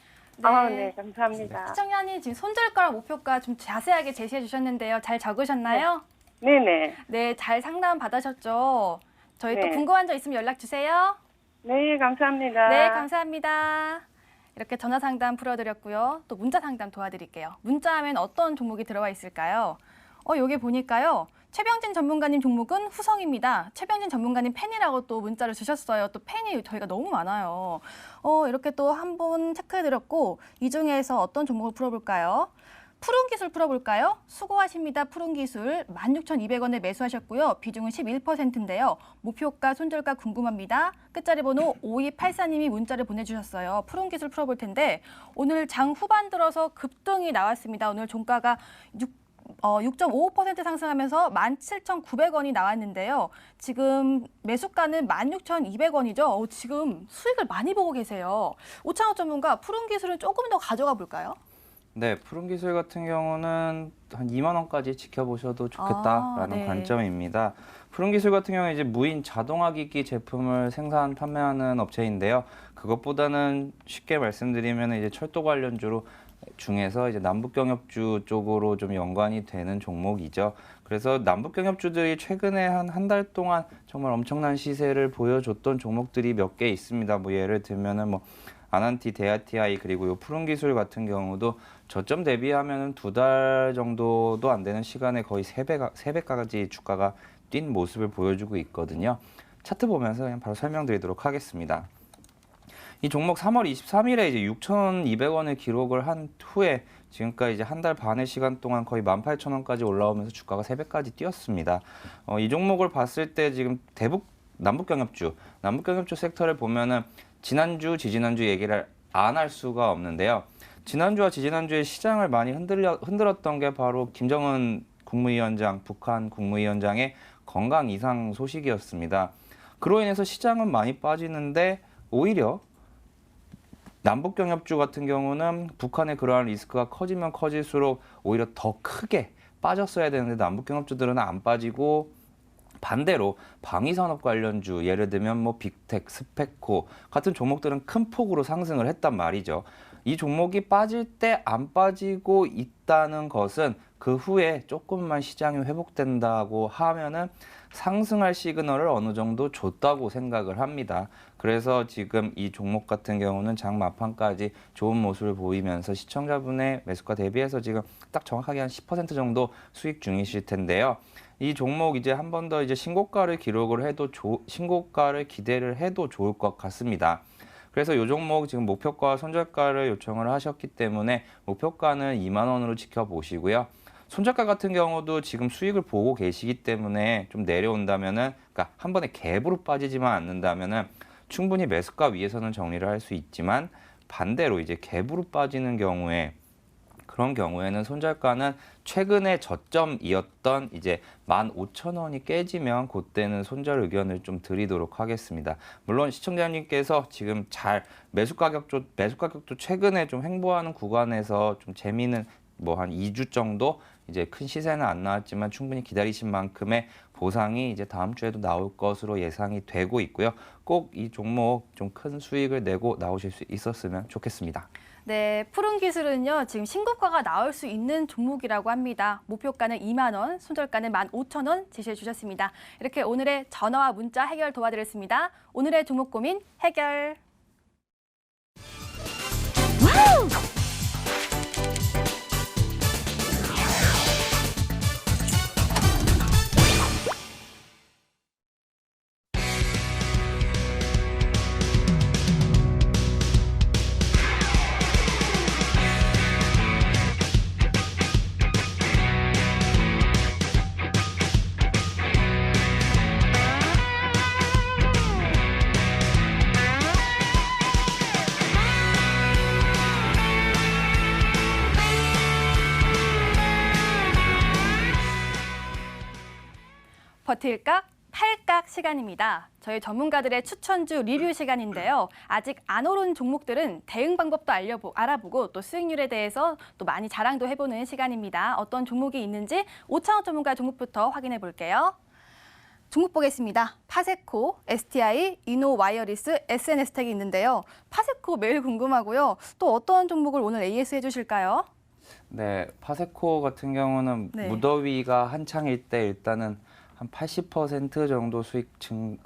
아, 네. 감사합니다. 시청자님 지금 손절가랑 목표가 좀 자세하게 제시해 주셨는데요. 잘 적으셨나요? 네네. 네, 잘 상담 받으셨죠? 저희 또 네. 궁금한 점 있으면 연락 주세요. 네, 감사합니다. 네, 감사합니다. 이렇게 전화 상담 풀어드렸고요. 또 문자 상담 도와드릴게요. 문자하면 어떤 종목이 들어와 있을까요? 여기 보니까요. 최병진 전문가님 종목은 후성입니다. 최병진 전문가님 팬이라고 또 문자를 주셨어요. 또 팬이 저희가 너무 많아요. 이렇게 또 한 번 체크해드렸고 이 중에서 어떤 종목을 풀어볼까요? 푸른기술 풀어볼까요? 수고하십니다. 푸른기술 16,200원에 매수하셨고요. 비중은 11%인데요. 목표가, 손절가 궁금합니다. 끝자리 번호 5284님이 문자를 보내주셨어요. 푸른기술 풀어볼 텐데 오늘 장 후반 들어서 급등이 나왔습니다. 오늘 종가가 6.55% 상승하면서 17,900원이 나왔는데요. 지금 매수가는 16,200원이죠. 지금 수익을 많이 보고 계세요. 오창호 전문가, 푸른기술은 조금 더 가져가 볼까요? 네, 푸른기술 같은 경우는 한 2만 원까지 지켜보셔도 좋겠다라는 네. 관점입니다. 푸른기술 같은 경우는 이제 무인 자동화기기 제품을 생산 판매하는 업체인데요. 그것보다는 쉽게 말씀드리면 이제 철도 관련주로 중에서 이제 남북경협주 쪽으로 좀 연관이 되는 종목이죠. 그래서 남북경협주들이 최근에 한 달 동안 정말 엄청난 시세를 보여줬던 종목들이 몇 개 있습니다. 뭐 예를 들면은 뭐 아난티, 데아티아이 그리고 요 푸른기술 같은 경우도 저점 대비하면은 2달 정도도 안 되는 시간에 거의 3배까지 주가가 뛴 모습을 보여주고 있거든요. 차트 보면서 그냥 바로 설명드리도록 하겠습니다. 이 종목 3월 23일에 이제 6,200원을 기록을 한 후에 지금까지 이제 한 달 반의 시간 동안 거의 18,000원까지 올라오면서 주가가 3배까지 뛰었습니다. 이 종목을 봤을 때 지금 남북경협주 섹터를 보면은 지난주, 지지난주 얘기를 안 할 수가 없는데요. 지난주와 지지난주에 시장을 많이 흔들었던 게 바로 김정은 국무위원장, 북한 국무위원장의 건강 이상 소식이었습니다. 그로 인해서 시장은 많이 빠지는데 오히려 남북경협주 같은 경우는 북한의 그러한 리스크가 커지면 커질수록 오히려 더 크게 빠졌어야 되는데 남북경협주들은 안 빠지고 반대로 방위산업 관련주 예를 들면 뭐 빅텍, 스페코 같은 종목들은 큰 폭으로 상승을 했단 말이죠. 이 종목이 빠질 때 안 빠지고 있다는 것은 그 후에 조금만 시장이 회복된다고 하면은 상승할 시그널을 어느 정도 줬다고 생각을 합니다. 그래서 지금 이 종목 같은 경우는 장 막판까지 좋은 모습을 보이면서 시청자분의 매수가 대비해서 지금 딱 정확하게 한 10% 정도 수익 중이실 텐데요. 이 종목 이제 한 번 더 이제 신고가를 기록을 해도 신고가를 기대를 해도 좋을 것 같습니다. 그래서 이 종목 지금 목표가 손절가를 요청을 하셨기 때문에 목표가는 2만 원으로 지켜보시고요. 손절가 같은 경우도 지금 수익을 보고 계시기 때문에 좀 내려온다면은, 그러니까 한 번에 갭으로 빠지지만 않는다면은 충분히 매수가 위에서는 정리를 할 수 있지만 반대로 이제 갭으로 빠지는 경우에 그런 경우에는 손절가는 최근에 저점이었던 이제 15,000원이 깨지면 그때는 손절 의견을 좀 드리도록 하겠습니다. 물론 시청자님께서 지금 잘 매수 가격도 최근에 좀 횡보하는 구간에서 좀 재미는 뭐 한 2주 정도 이제 큰 시세는 안 나왔지만 충분히 기다리신 만큼의 보상이 이제 다음 주에도 나올 것으로 예상이 되고 있고요. 꼭 이 종목 좀 큰 수익을 내고 나오실 수 있었으면 좋겠습니다. 네, 푸른 기술은요, 지금 신고가가 나올 수 있는 종목이라고 합니다. 목표가는 2만 원, 손절가는 15,000원 제시해 주셨습니다. 이렇게 오늘의 전화와 문자 해결 도와드렸습니다. 오늘의 종목 고민 해결. 버틸까? 팔각 시간입니다. 저희 전문가들의 추천주 리뷰 시간인데요. 아직 안 오른 종목들은 대응 방법도 알아보고 또 수익률에 대해서 또 많이 자랑도 해보는 시간입니다. 어떤 종목이 있는지 오창호 전문가 종목부터 확인해 볼게요. 종목 보겠습니다. 파세코, STI, 이노와이어리스, SNS텍이 있는데요. 파세코 매일 궁금하고요. 또 어떤 종목을 오늘 AS 해주실까요? 네, 파세코 같은 경우는 네. 무더위가 한창일 때 일단은 한 80% 정도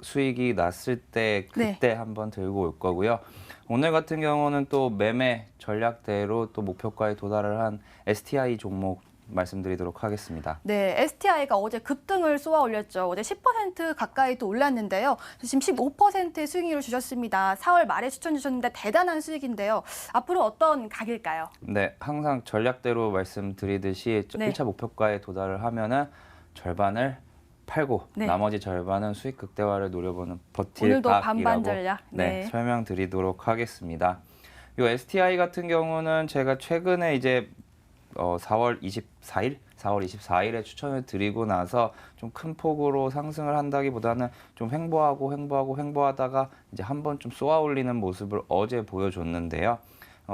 수익이 났을 때 그때 네. 한번 들고 올 거고요. 오늘 같은 경우는 또 매매 전략대로 또 목표가에 도달을 한 STI 종목 말씀드리도록 하겠습니다. 네, STI가 어제 급등을 쏘아 올렸죠. 어제 10% 가까이 또 올랐는데요. 지금 15%의 수익률을 주셨습니다. 4월 말에 추천 주셨는데 대단한 수익인데요. 앞으로 어떤 각일까요? 네, 항상 전략대로 말씀드리듯이 네. 1차 목표가에 도달을 하면은 절반을 팔고 네. 나머지 절반은 수익 극대화를 노려보는 오늘도 반반 버틸각이라고 전략. 네, 설명드리도록 하겠습니다. 이 STI 같은 경우는 제가 최근에 이제 4월 24일에 추천을 드리고 나서 좀 큰 폭으로 상승을 한다기보다는 좀 횡보하다가 이제 한번 좀 쏘아 올리는 모습을 어제 보여줬는데요.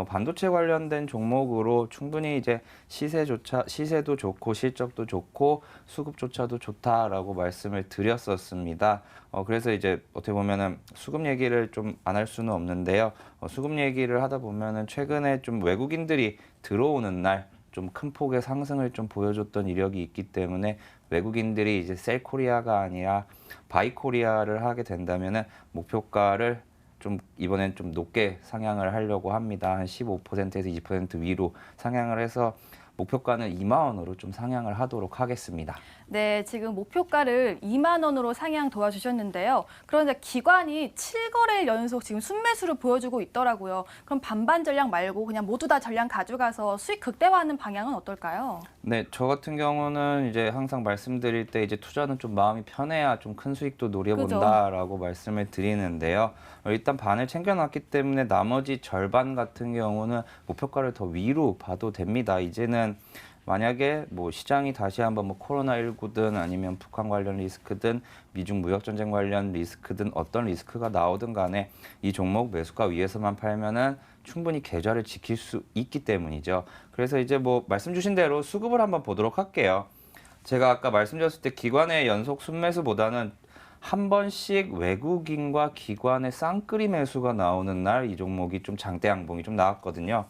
반도체 관련된 종목으로 충분히 이제 시세도 좋고 실적도 좋고 수급조차도 좋다라고 말씀을 드렸었습니다. 그래서 이제 어떻게 보면은 수급 얘기를 좀 안 할 수는 없는데요. 수급 얘기를 하다 보면은 최근에 좀 외국인들이 들어오는 날 좀 큰 폭의 상승을 좀 보여줬던 이력이 있기 때문에 외국인들이 이제 셀 코리아가 아니라 바이 코리아를 하게 된다면은 목표가를 좀 이번엔 좀 높게 상향을 하려고 합니다. 한 15%에서 20% 위로 상향을 해서 목표가는 2만 원으로 좀 상향을 하도록 하겠습니다. 네, 지금 목표가를 2만 원으로 상향 도와주셨는데요. 그런데 기관이 7거래일 연속 지금 순매수를 보여주고 있더라고요. 그럼 반반 전략 말고 그냥 모두 다 전략 가져가서 수익 극대화하는 방향은 어떨까요? 네, 저 같은 경우는 이제 항상 말씀드릴 때 이제 투자는 좀 마음이 편해야 좀 큰 수익도 노려본다라고 말씀을 드리는데요. 일단 반을 챙겨놨기 때문에 나머지 절반 같은 경우는 목표가를 더 위로 봐도 됩니다. 이제는 만약에 뭐 시장이 다시 한번 뭐 코로나19든 아니면 북한 관련 리스크든 미중 무역 전쟁 관련 리스크든 어떤 리스크가 나오든 간에 이 종목 매수가 위에서만 팔면은 충분히 계좌를 지킬 수 있기 때문이죠. 그래서 이제 뭐 말씀 주신 대로 수급을 한번 보도록 할게요. 제가 아까 말씀드렸을 때 기관의 연속 순매수보다는 한 번씩 외국인과 기관의 쌍끌이 매수가 나오는 날 이 종목이 좀 장대 양봉이 좀 나왔거든요.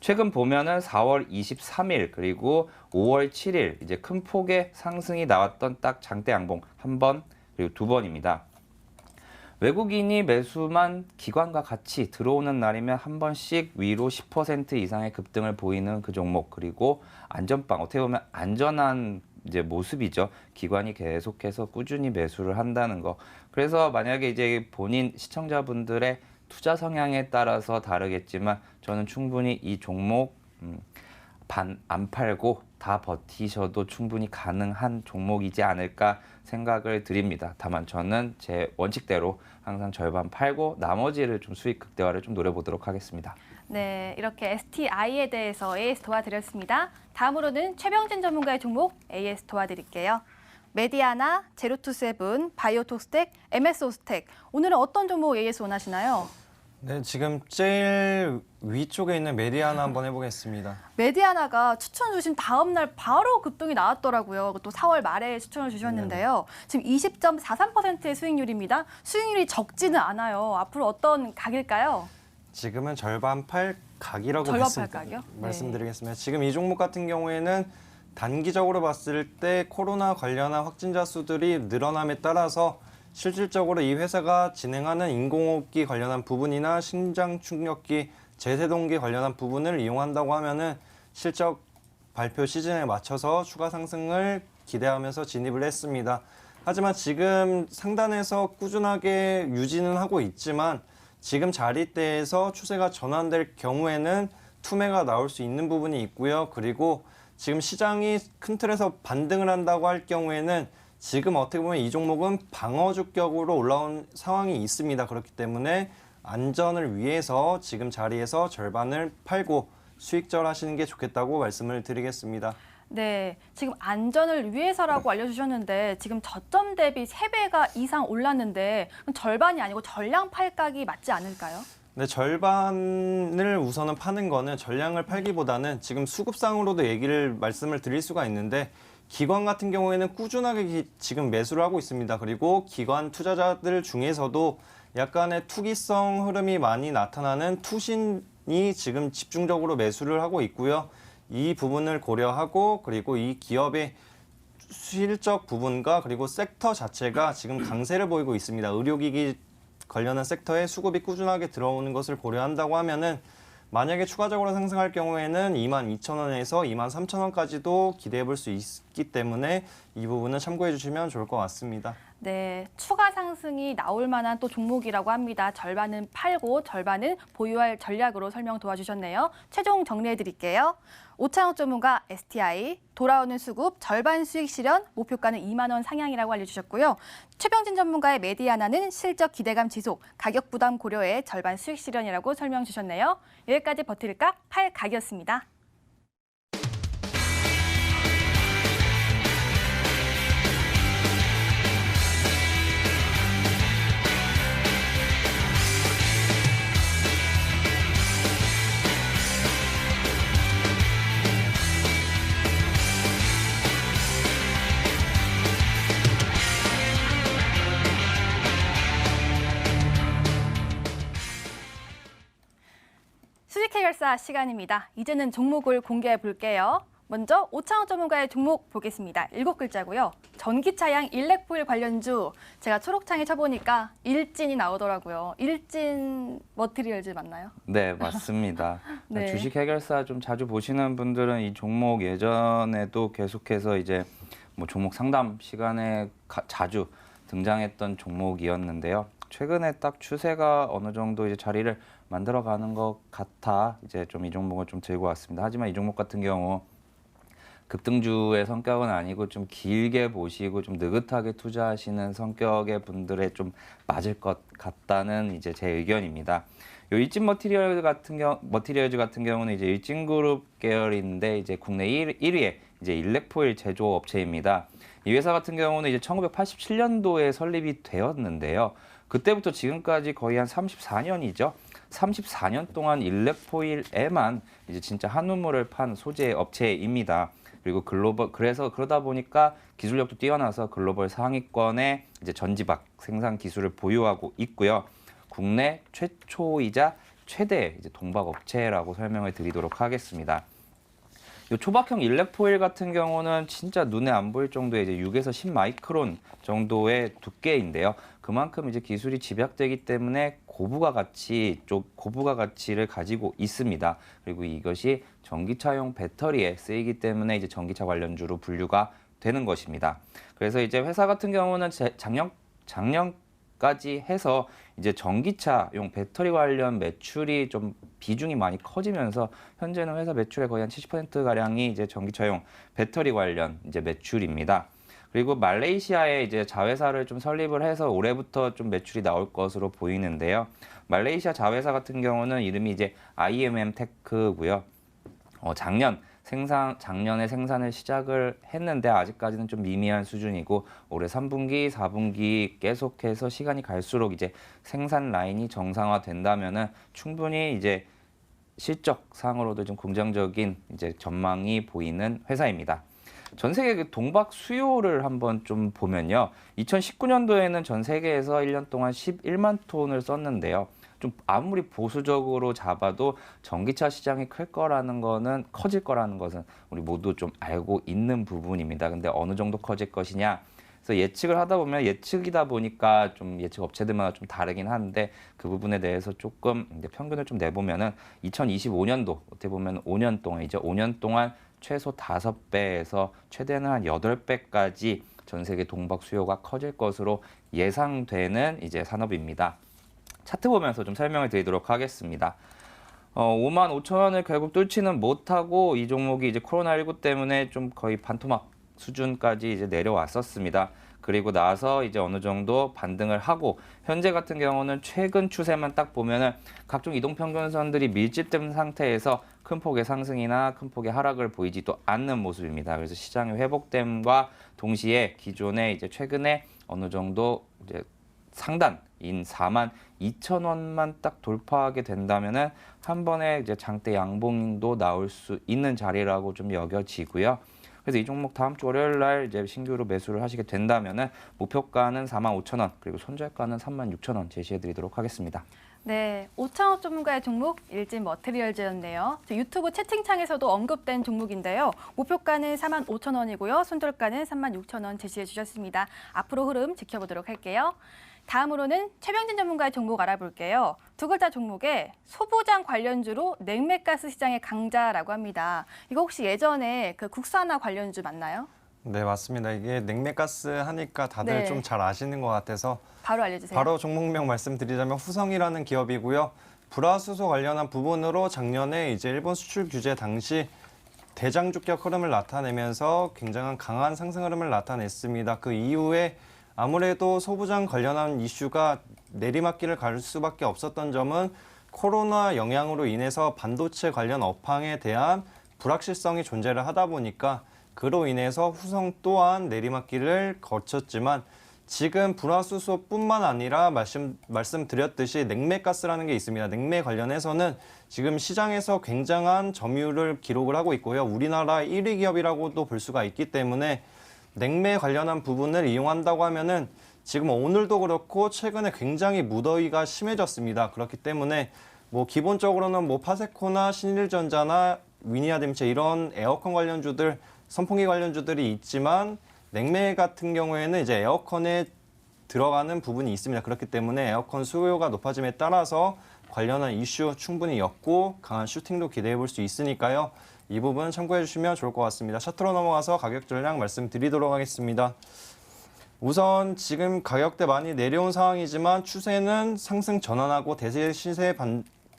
최근 보면은 4월 23일 그리고 5월 7일 이제 큰 폭의 상승이 나왔던 딱 장대 양봉 한 번 그리고 두 번입니다. 외국인이 매수만 기관과 같이 들어오는 날이면 한 번씩 위로 10% 이상의 급등을 보이는 그 종목, 그리고 안전빵, 어떻게 보면 안전한 이제 모습이죠. 기관이 계속해서 꾸준히 매수를 한다는 거. 그래서 만약에 이제 본인 시청자분들의 투자 성향에 따라서 다르겠지만 저는 충분히 이 종목 안 팔고 다 버티셔도 충분히 가능한 종목이지 않을까 생각을 드립니다. 다만 저는 제 원칙대로 항상 절반 팔고 나머지를 좀 수익 극대화를 좀 노려보도록 하겠습니다. 네, 이렇게 STI에 대해서 AS 도와드렸습니다. 다음으로는 최병진 전문가의 종목 AS 도와드릴게요. 메디아나, 제로투세븐, 바이오톡스텍, MS오스텍. 오늘은 어떤 종목 AS 원하시나요? 네, 지금 제일 위쪽에 있는 메디아나 한번 해보겠습니다. 메디아나가 추천 주신 다음 날 바로 급등이 나왔더라고요. 또 4월 말에 추천을 주셨는데요. 지금 20.43%의 수익률입니다. 수익률이 적지는 않아요. 앞으로 어떤 각일까요? 지금은 절반 팔 각이라고 절반 팔 각이요? 말씀드리겠습니다. 지금 이 종목 같은 경우에는 단기적으로 봤을 때 코로나 관련한 확진자 수들이 늘어남에 따라서 실질적으로 이 회사가 진행하는 인공호흡기 관련한 부분이나 심장 충격기, 제세동기 관련한 부분을 이용한다고 하면은 실적 발표 시즌에 맞춰서 추가 상승을 기대하면서 진입을 했습니다. 하지만 지금 상단에서 꾸준하게 유지는 하고 있지만 지금 자리대에서 추세가 전환될 경우에는 투매가 나올 수 있는 부분이 있고요. 그리고 지금 시장이 큰 틀에서 반등을 한다고 할 경우에는 지금 어떻게 보면 이 종목은 방어 주격으로 올라온 상황이 있습니다. 그렇기 때문에 안전을 위해서 지금 자리에서 절반을 팔고 수익절 하시는 게 좋겠다고 말씀을 드리겠습니다. 네, 지금 안전을 위해서라고 알려주셨는데 지금 저점 대비 3배가 이상 올랐는데 그럼 절반이 아니고 전량 팔각이 맞지 않을까요? 네, 절반을 우선은 파는 거는 전량을 팔기보다는 지금 수급상으로도 말씀을 드릴 수가 있는데 기관 같은 경우에는 꾸준하게 지금 매수를 하고 있습니다. 그리고 기관 투자자들 중에서도 약간의 투기성 흐름이 많이 나타나는 투신이 지금 집중적으로 매수를 하고 있고요. 이 부분을 고려하고 그리고 이 기업의 실적 부분과 그리고 섹터 자체가 지금 강세를 보이고 있습니다. 의료기기 관련한 섹터에 수급이 꾸준하게 들어오는 것을 고려한다고 하면은 만약에 추가적으로 상승할 경우에는 22,000원에서 23,000원까지도 기대해 볼 수 있기 때문에 이 부분은 참고해 주시면 좋을 것 같습니다. 네, 추가 상승이 나올 만한 또 종목이라고 합니다. 절반은 팔고 절반은 보유할 전략으로 설명 도와주셨네요. 최종 정리해 드릴게요. 오창욱 전문가 STI, 돌아오는 수급, 절반 수익 실현, 목표가는 2만 원 상향이라고 알려주셨고요. 최병진 전문가의 메디아나는 실적 기대감 지속, 가격 부담 고려에 절반 수익 실현이라고 설명 주셨네요. 여기까지 버틸까? 팔 각이었습니다. 수직 해결사 시간입니다. 이제는 종목을 공개해 볼게요. 먼저 오창욱 전문가의 종목 보겠습니다. 7글자고요. 전기차량 일렉포일 관련주. 제가 초록창에 쳐보니까 일진이 나오더라고요. 일진 머티리얼즈 맞나요? 네, 맞습니다. 네. 주식 해결사 좀 자주 보시는 분들은 이 종목 예전에도 계속해서 이제 뭐 종목 상담 시간에 자주 등장했던 종목이었는데요. 최근에 딱 추세가 어느 정도 이제 자리를 만들어가는 것 같아 이제 좀 이 종목을 좀 들고 왔습니다. 하지만 이 종목 같은 경우 급등주의 성격은 아니고 좀 길게 보시고 좀 느긋하게 투자하시는 성격의 분들에 좀 맞을 것 같다는 이제 제 의견입니다. 요 일진 머티리얼즈 같은 경우는 이제 일진그룹 계열인데 이제 국내 1위의 이제 일렉포일 제조 업체입니다. 이 회사 같은 경우는 이제 1987년도에 설립이 되었는데요. 그때부터 지금까지 거의 한 34년이죠. 34년 동안 일렉포일에만 이제 진짜 한우물을 판 소재 업체입니다. 그리고 그래서 그러다 보니까 기술력도 뛰어나서 글로벌 상위권의 이제 전지박 생산 기술을 보유하고 있고요. 국내 최초이자 최대 이제 동박 업체라고 설명을 드리도록 하겠습니다. 이 초박형 일렉포일 같은 경우는 진짜 눈에 안 보일 정도의 이제 6에서 10 마이크론 정도의 두께인데요. 그만큼 이제 기술이 집약되기 때문에 고부가 가치를 가지고 있습니다. 그리고 이것이 전기차용 배터리에 쓰이기 때문에 이제 전기차 관련주로 분류가 되는 것입니다. 그래서 이제 회사 같은 경우는 작년까지 해서 이제 전기차용 배터리 관련 매출이 좀 비중이 많이 커지면서 현재는 회사 매출의 거의 한 70% 가량이 이제 전기차용 배터리 관련 이제 매출입니다. 그리고 말레이시아에 이제 자회사를 좀 설립을 해서 올해부터 좀 매출이 나올 것으로 보이는데요. 말레이시아 자회사 같은 경우는 이름이 이제 IMM 테크고요. 작년에 생산을 시작을 했는데 아직까지는 좀 미미한 수준이고 올해 3분기, 4분기 계속해서 시간이 갈수록 이제 생산 라인이 정상화된다면은 충분히 이제 실적상으로도 좀 긍정적인 이제 전망이 보이는 회사입니다. 전 세계 그 동박 수요를 한번 좀 보면요. 2019년도에는 전 세계에서 1년 동안 11만 톤을 썼는데요. 좀 아무리 보수적으로 잡아도 전기차 시장이 커질 거라는 것은 우리 모두 좀 알고 있는 부분입니다. 근데 어느 정도 커질 것이냐? 그래서 예측을 하다 보면 예측이다 보니까 좀 예측 업체들마다 좀 다르긴 한데 그 부분에 대해서 조금 평균을 좀 내보면은 2025년도 어떻게 보면 5년 동안 최소 5배에서 최대는 한 8배까지 전 세계 동박 수요가 커질 것으로 예상되는 이제 산업입니다. 차트 보면서 좀 설명을 드리도록 하겠습니다. 5만 5천 원을 결국 뚫지는 못하고 이 종목이 이제 코로나19 때문에 좀 거의 반토막 수준까지 이제 내려왔었습니다. 그리고 나서 이제 어느 정도 반등을 하고 현재 같은 경우는 최근 추세만 딱 보면은 각종 이동평균선들이 밀집된 상태에서 큰 폭의 상승이나 큰 폭의 하락을 보이지도 않는 모습입니다. 그래서 시장의 회복됨과 동시에 기존에 이제 최근에 어느 정도 이제 상단인 4만 2천 원만 딱 돌파하게 된다면은 한 번에 이제 장대 양봉도 나올 수 있는 자리라고 좀 여겨지고요. 그래서 이 종목 다음 주 월요일 날 이제 신규로 매수를 하시게 된다면은 목표가는 4만 5천 원 그리고 손절가는 3만 6천 원 제시해드리도록 하겠습니다. 네, 오창업 전문가의 종목 일진 머티리얼즈였네요. 유튜브 채팅창에서도 언급된 종목인데요. 목표가는 4만 5천 원이고요. 손절가는 3만 6천 원 제시해 주셨습니다. 앞으로 흐름 지켜보도록 할게요. 다음으로는 최병진 전문가의 종목 알아볼게요. 두 글자 종목에 소부장 관련주로 냉매가스 시장의 강자라고 합니다. 이거 혹시 예전에 그 국산화 관련주 맞나요? 네, 맞습니다. 이게 냉매가스 하니까 다들 네. 좀 잘 아시는 것 같아서 바로 알려주세요. 바로 종목명 말씀드리자면 후성이라는 기업이고요. 불화수소 관련한 부분으로 작년에 이제 일본 수출 규제 당시 대장주격 흐름을 나타내면서 굉장한 강한 상승 흐름을 나타냈습니다. 그 이후에 아무래도 소부장 관련한 이슈가 내리막길을 갈 수밖에 없었던 점은 코로나 영향으로 인해서 반도체 관련 업황에 대한 불확실성이 존재를 하다 보니까 그로 인해서 후성 또한 내리막길을 거쳤지만 지금 불화수소뿐만 아니라 말씀드렸듯이 냉매가스라는 게 있습니다. 냉매 관련해서는 지금 시장에서 굉장한 점유율을 기록을 하고 있고요. 우리나라 1위 기업이라고도 볼 수가 있기 때문에 냉매 관련한 부분을 이용한다고 하면은 지금 오늘도 그렇고 최근에 굉장히 무더위가 심해졌습니다. 그렇기 때문에 뭐 기본적으로는 뭐 파세코나 신일전자나 위니아댐체 이런 에어컨 관련주들, 선풍기 관련주들이 있지만 냉매 같은 경우에는 이제 에어컨에 들어가는 부분이 있습니다. 그렇기 때문에 에어컨 수요가 높아짐에 따라서 관련한 이슈 충분히 엮고 강한 슈팅도 기대해 볼 수 있으니까요. 이 부분 참고해 주시면 좋을 것 같습니다. 차트로 넘어가서 가격 전략 말씀드리도록 하겠습니다. 우선 지금 가격대 많이 내려온 상황이지만 추세는 상승 전환하고 대세 시세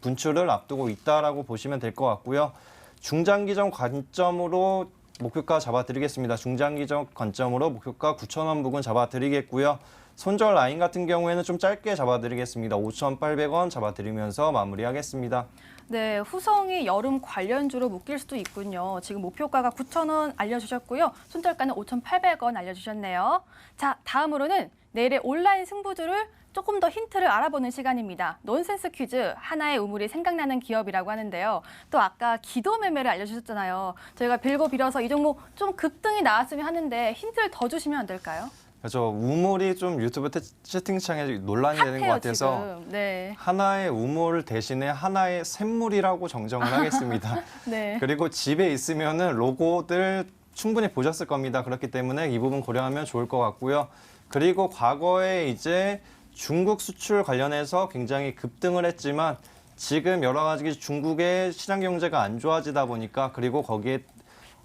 분출을 앞두고 있다라고 보시면 될 것 같고요. 중장기적 관점으로 목표가 잡아드리겠습니다. 중장기적 관점으로 목표가 9,000원 부근 잡아드리겠고요. 손절 라인 같은 경우에는 좀 짧게 잡아드리겠습니다. 5,800원 잡아드리면서 마무리하겠습니다. 네, 후성이 여름 관련주로 묶일 수도 있군요. 지금 목표가가 9,000원 알려주셨고요. 손절가는 5,800원 알려주셨네요. 자, 다음으로는 내일의 온라인 승부주를 조금 더 힌트를 알아보는 시간입니다. 넌센스 퀴즈, 하나의 우물이 생각나는 기업이라고 하는데요. 또 아까 기도 매매를 알려주셨잖아요. 저희가 빌고 빌어서 이 종목 좀 급등이 나왔으면 하는데 힌트를 더 주시면 안 될까요? 그래서 우물이 좀 유튜브 채팅창에 논란이 되는 것 핫해요, 같아서 지금. 네. 하나의 우물 대신에 하나의 샘물이라고 정정을 하겠습니다. 네. 그리고 집에 있으면은 로고들 충분히 보셨을 겁니다. 그렇기 때문에 이 부분 고려하면 좋을 것 같고요. 그리고 과거에 이제 중국 수출 관련해서 굉장히 급등을 했지만 지금 여러 가지 중국의 시장 경제가 안 좋아지다 보니까 그리고 거기에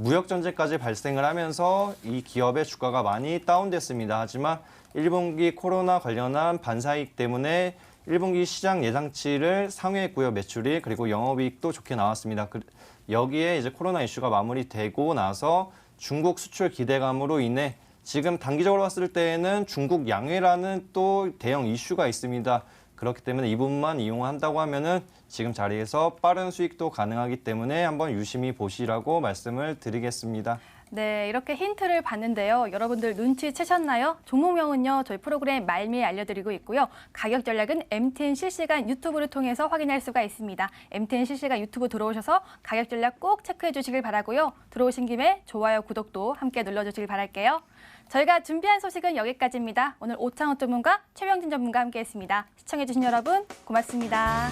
무역 전쟁까지 발생을 하면서 이 기업의 주가가 많이 다운됐습니다. 하지만 1분기 코로나 관련한 반사이익 때문에 1분기 시장 예상치를 상회했고요. 매출이 그리고 영업이익도 좋게 나왔습니다. 여기에 이제 코로나 이슈가 마무리되고 나서 중국 수출 기대감으로 인해 지금 단기적으로 봤을 때에는 중국 양회라는 또 대형 이슈가 있습니다. 그렇기 때문에 이 부분만 이용한다고 하면은 지금 자리에서 빠른 수익도 가능하기 때문에 한번 유심히 보시라고 말씀을 드리겠습니다. 네, 이렇게 힌트를 봤는데요. 여러분들 눈치채셨나요? 종목명은요, 저희 프로그램 말미에 알려드리고 있고요. 가격 전략은 MTN 실시간 유튜브를 통해서 확인할 수가 있습니다. MTN 실시간 유튜브 들어오셔서 가격 전략 꼭 체크해 주시길 바라고요. 들어오신 김에 좋아요, 구독도 함께 눌러주시길 바랄게요. 저희가 준비한 소식은 여기까지입니다. 오늘 오창호 전문가, 최병진 전문가 함께했습니다. 시청해주신 여러분 고맙습니다.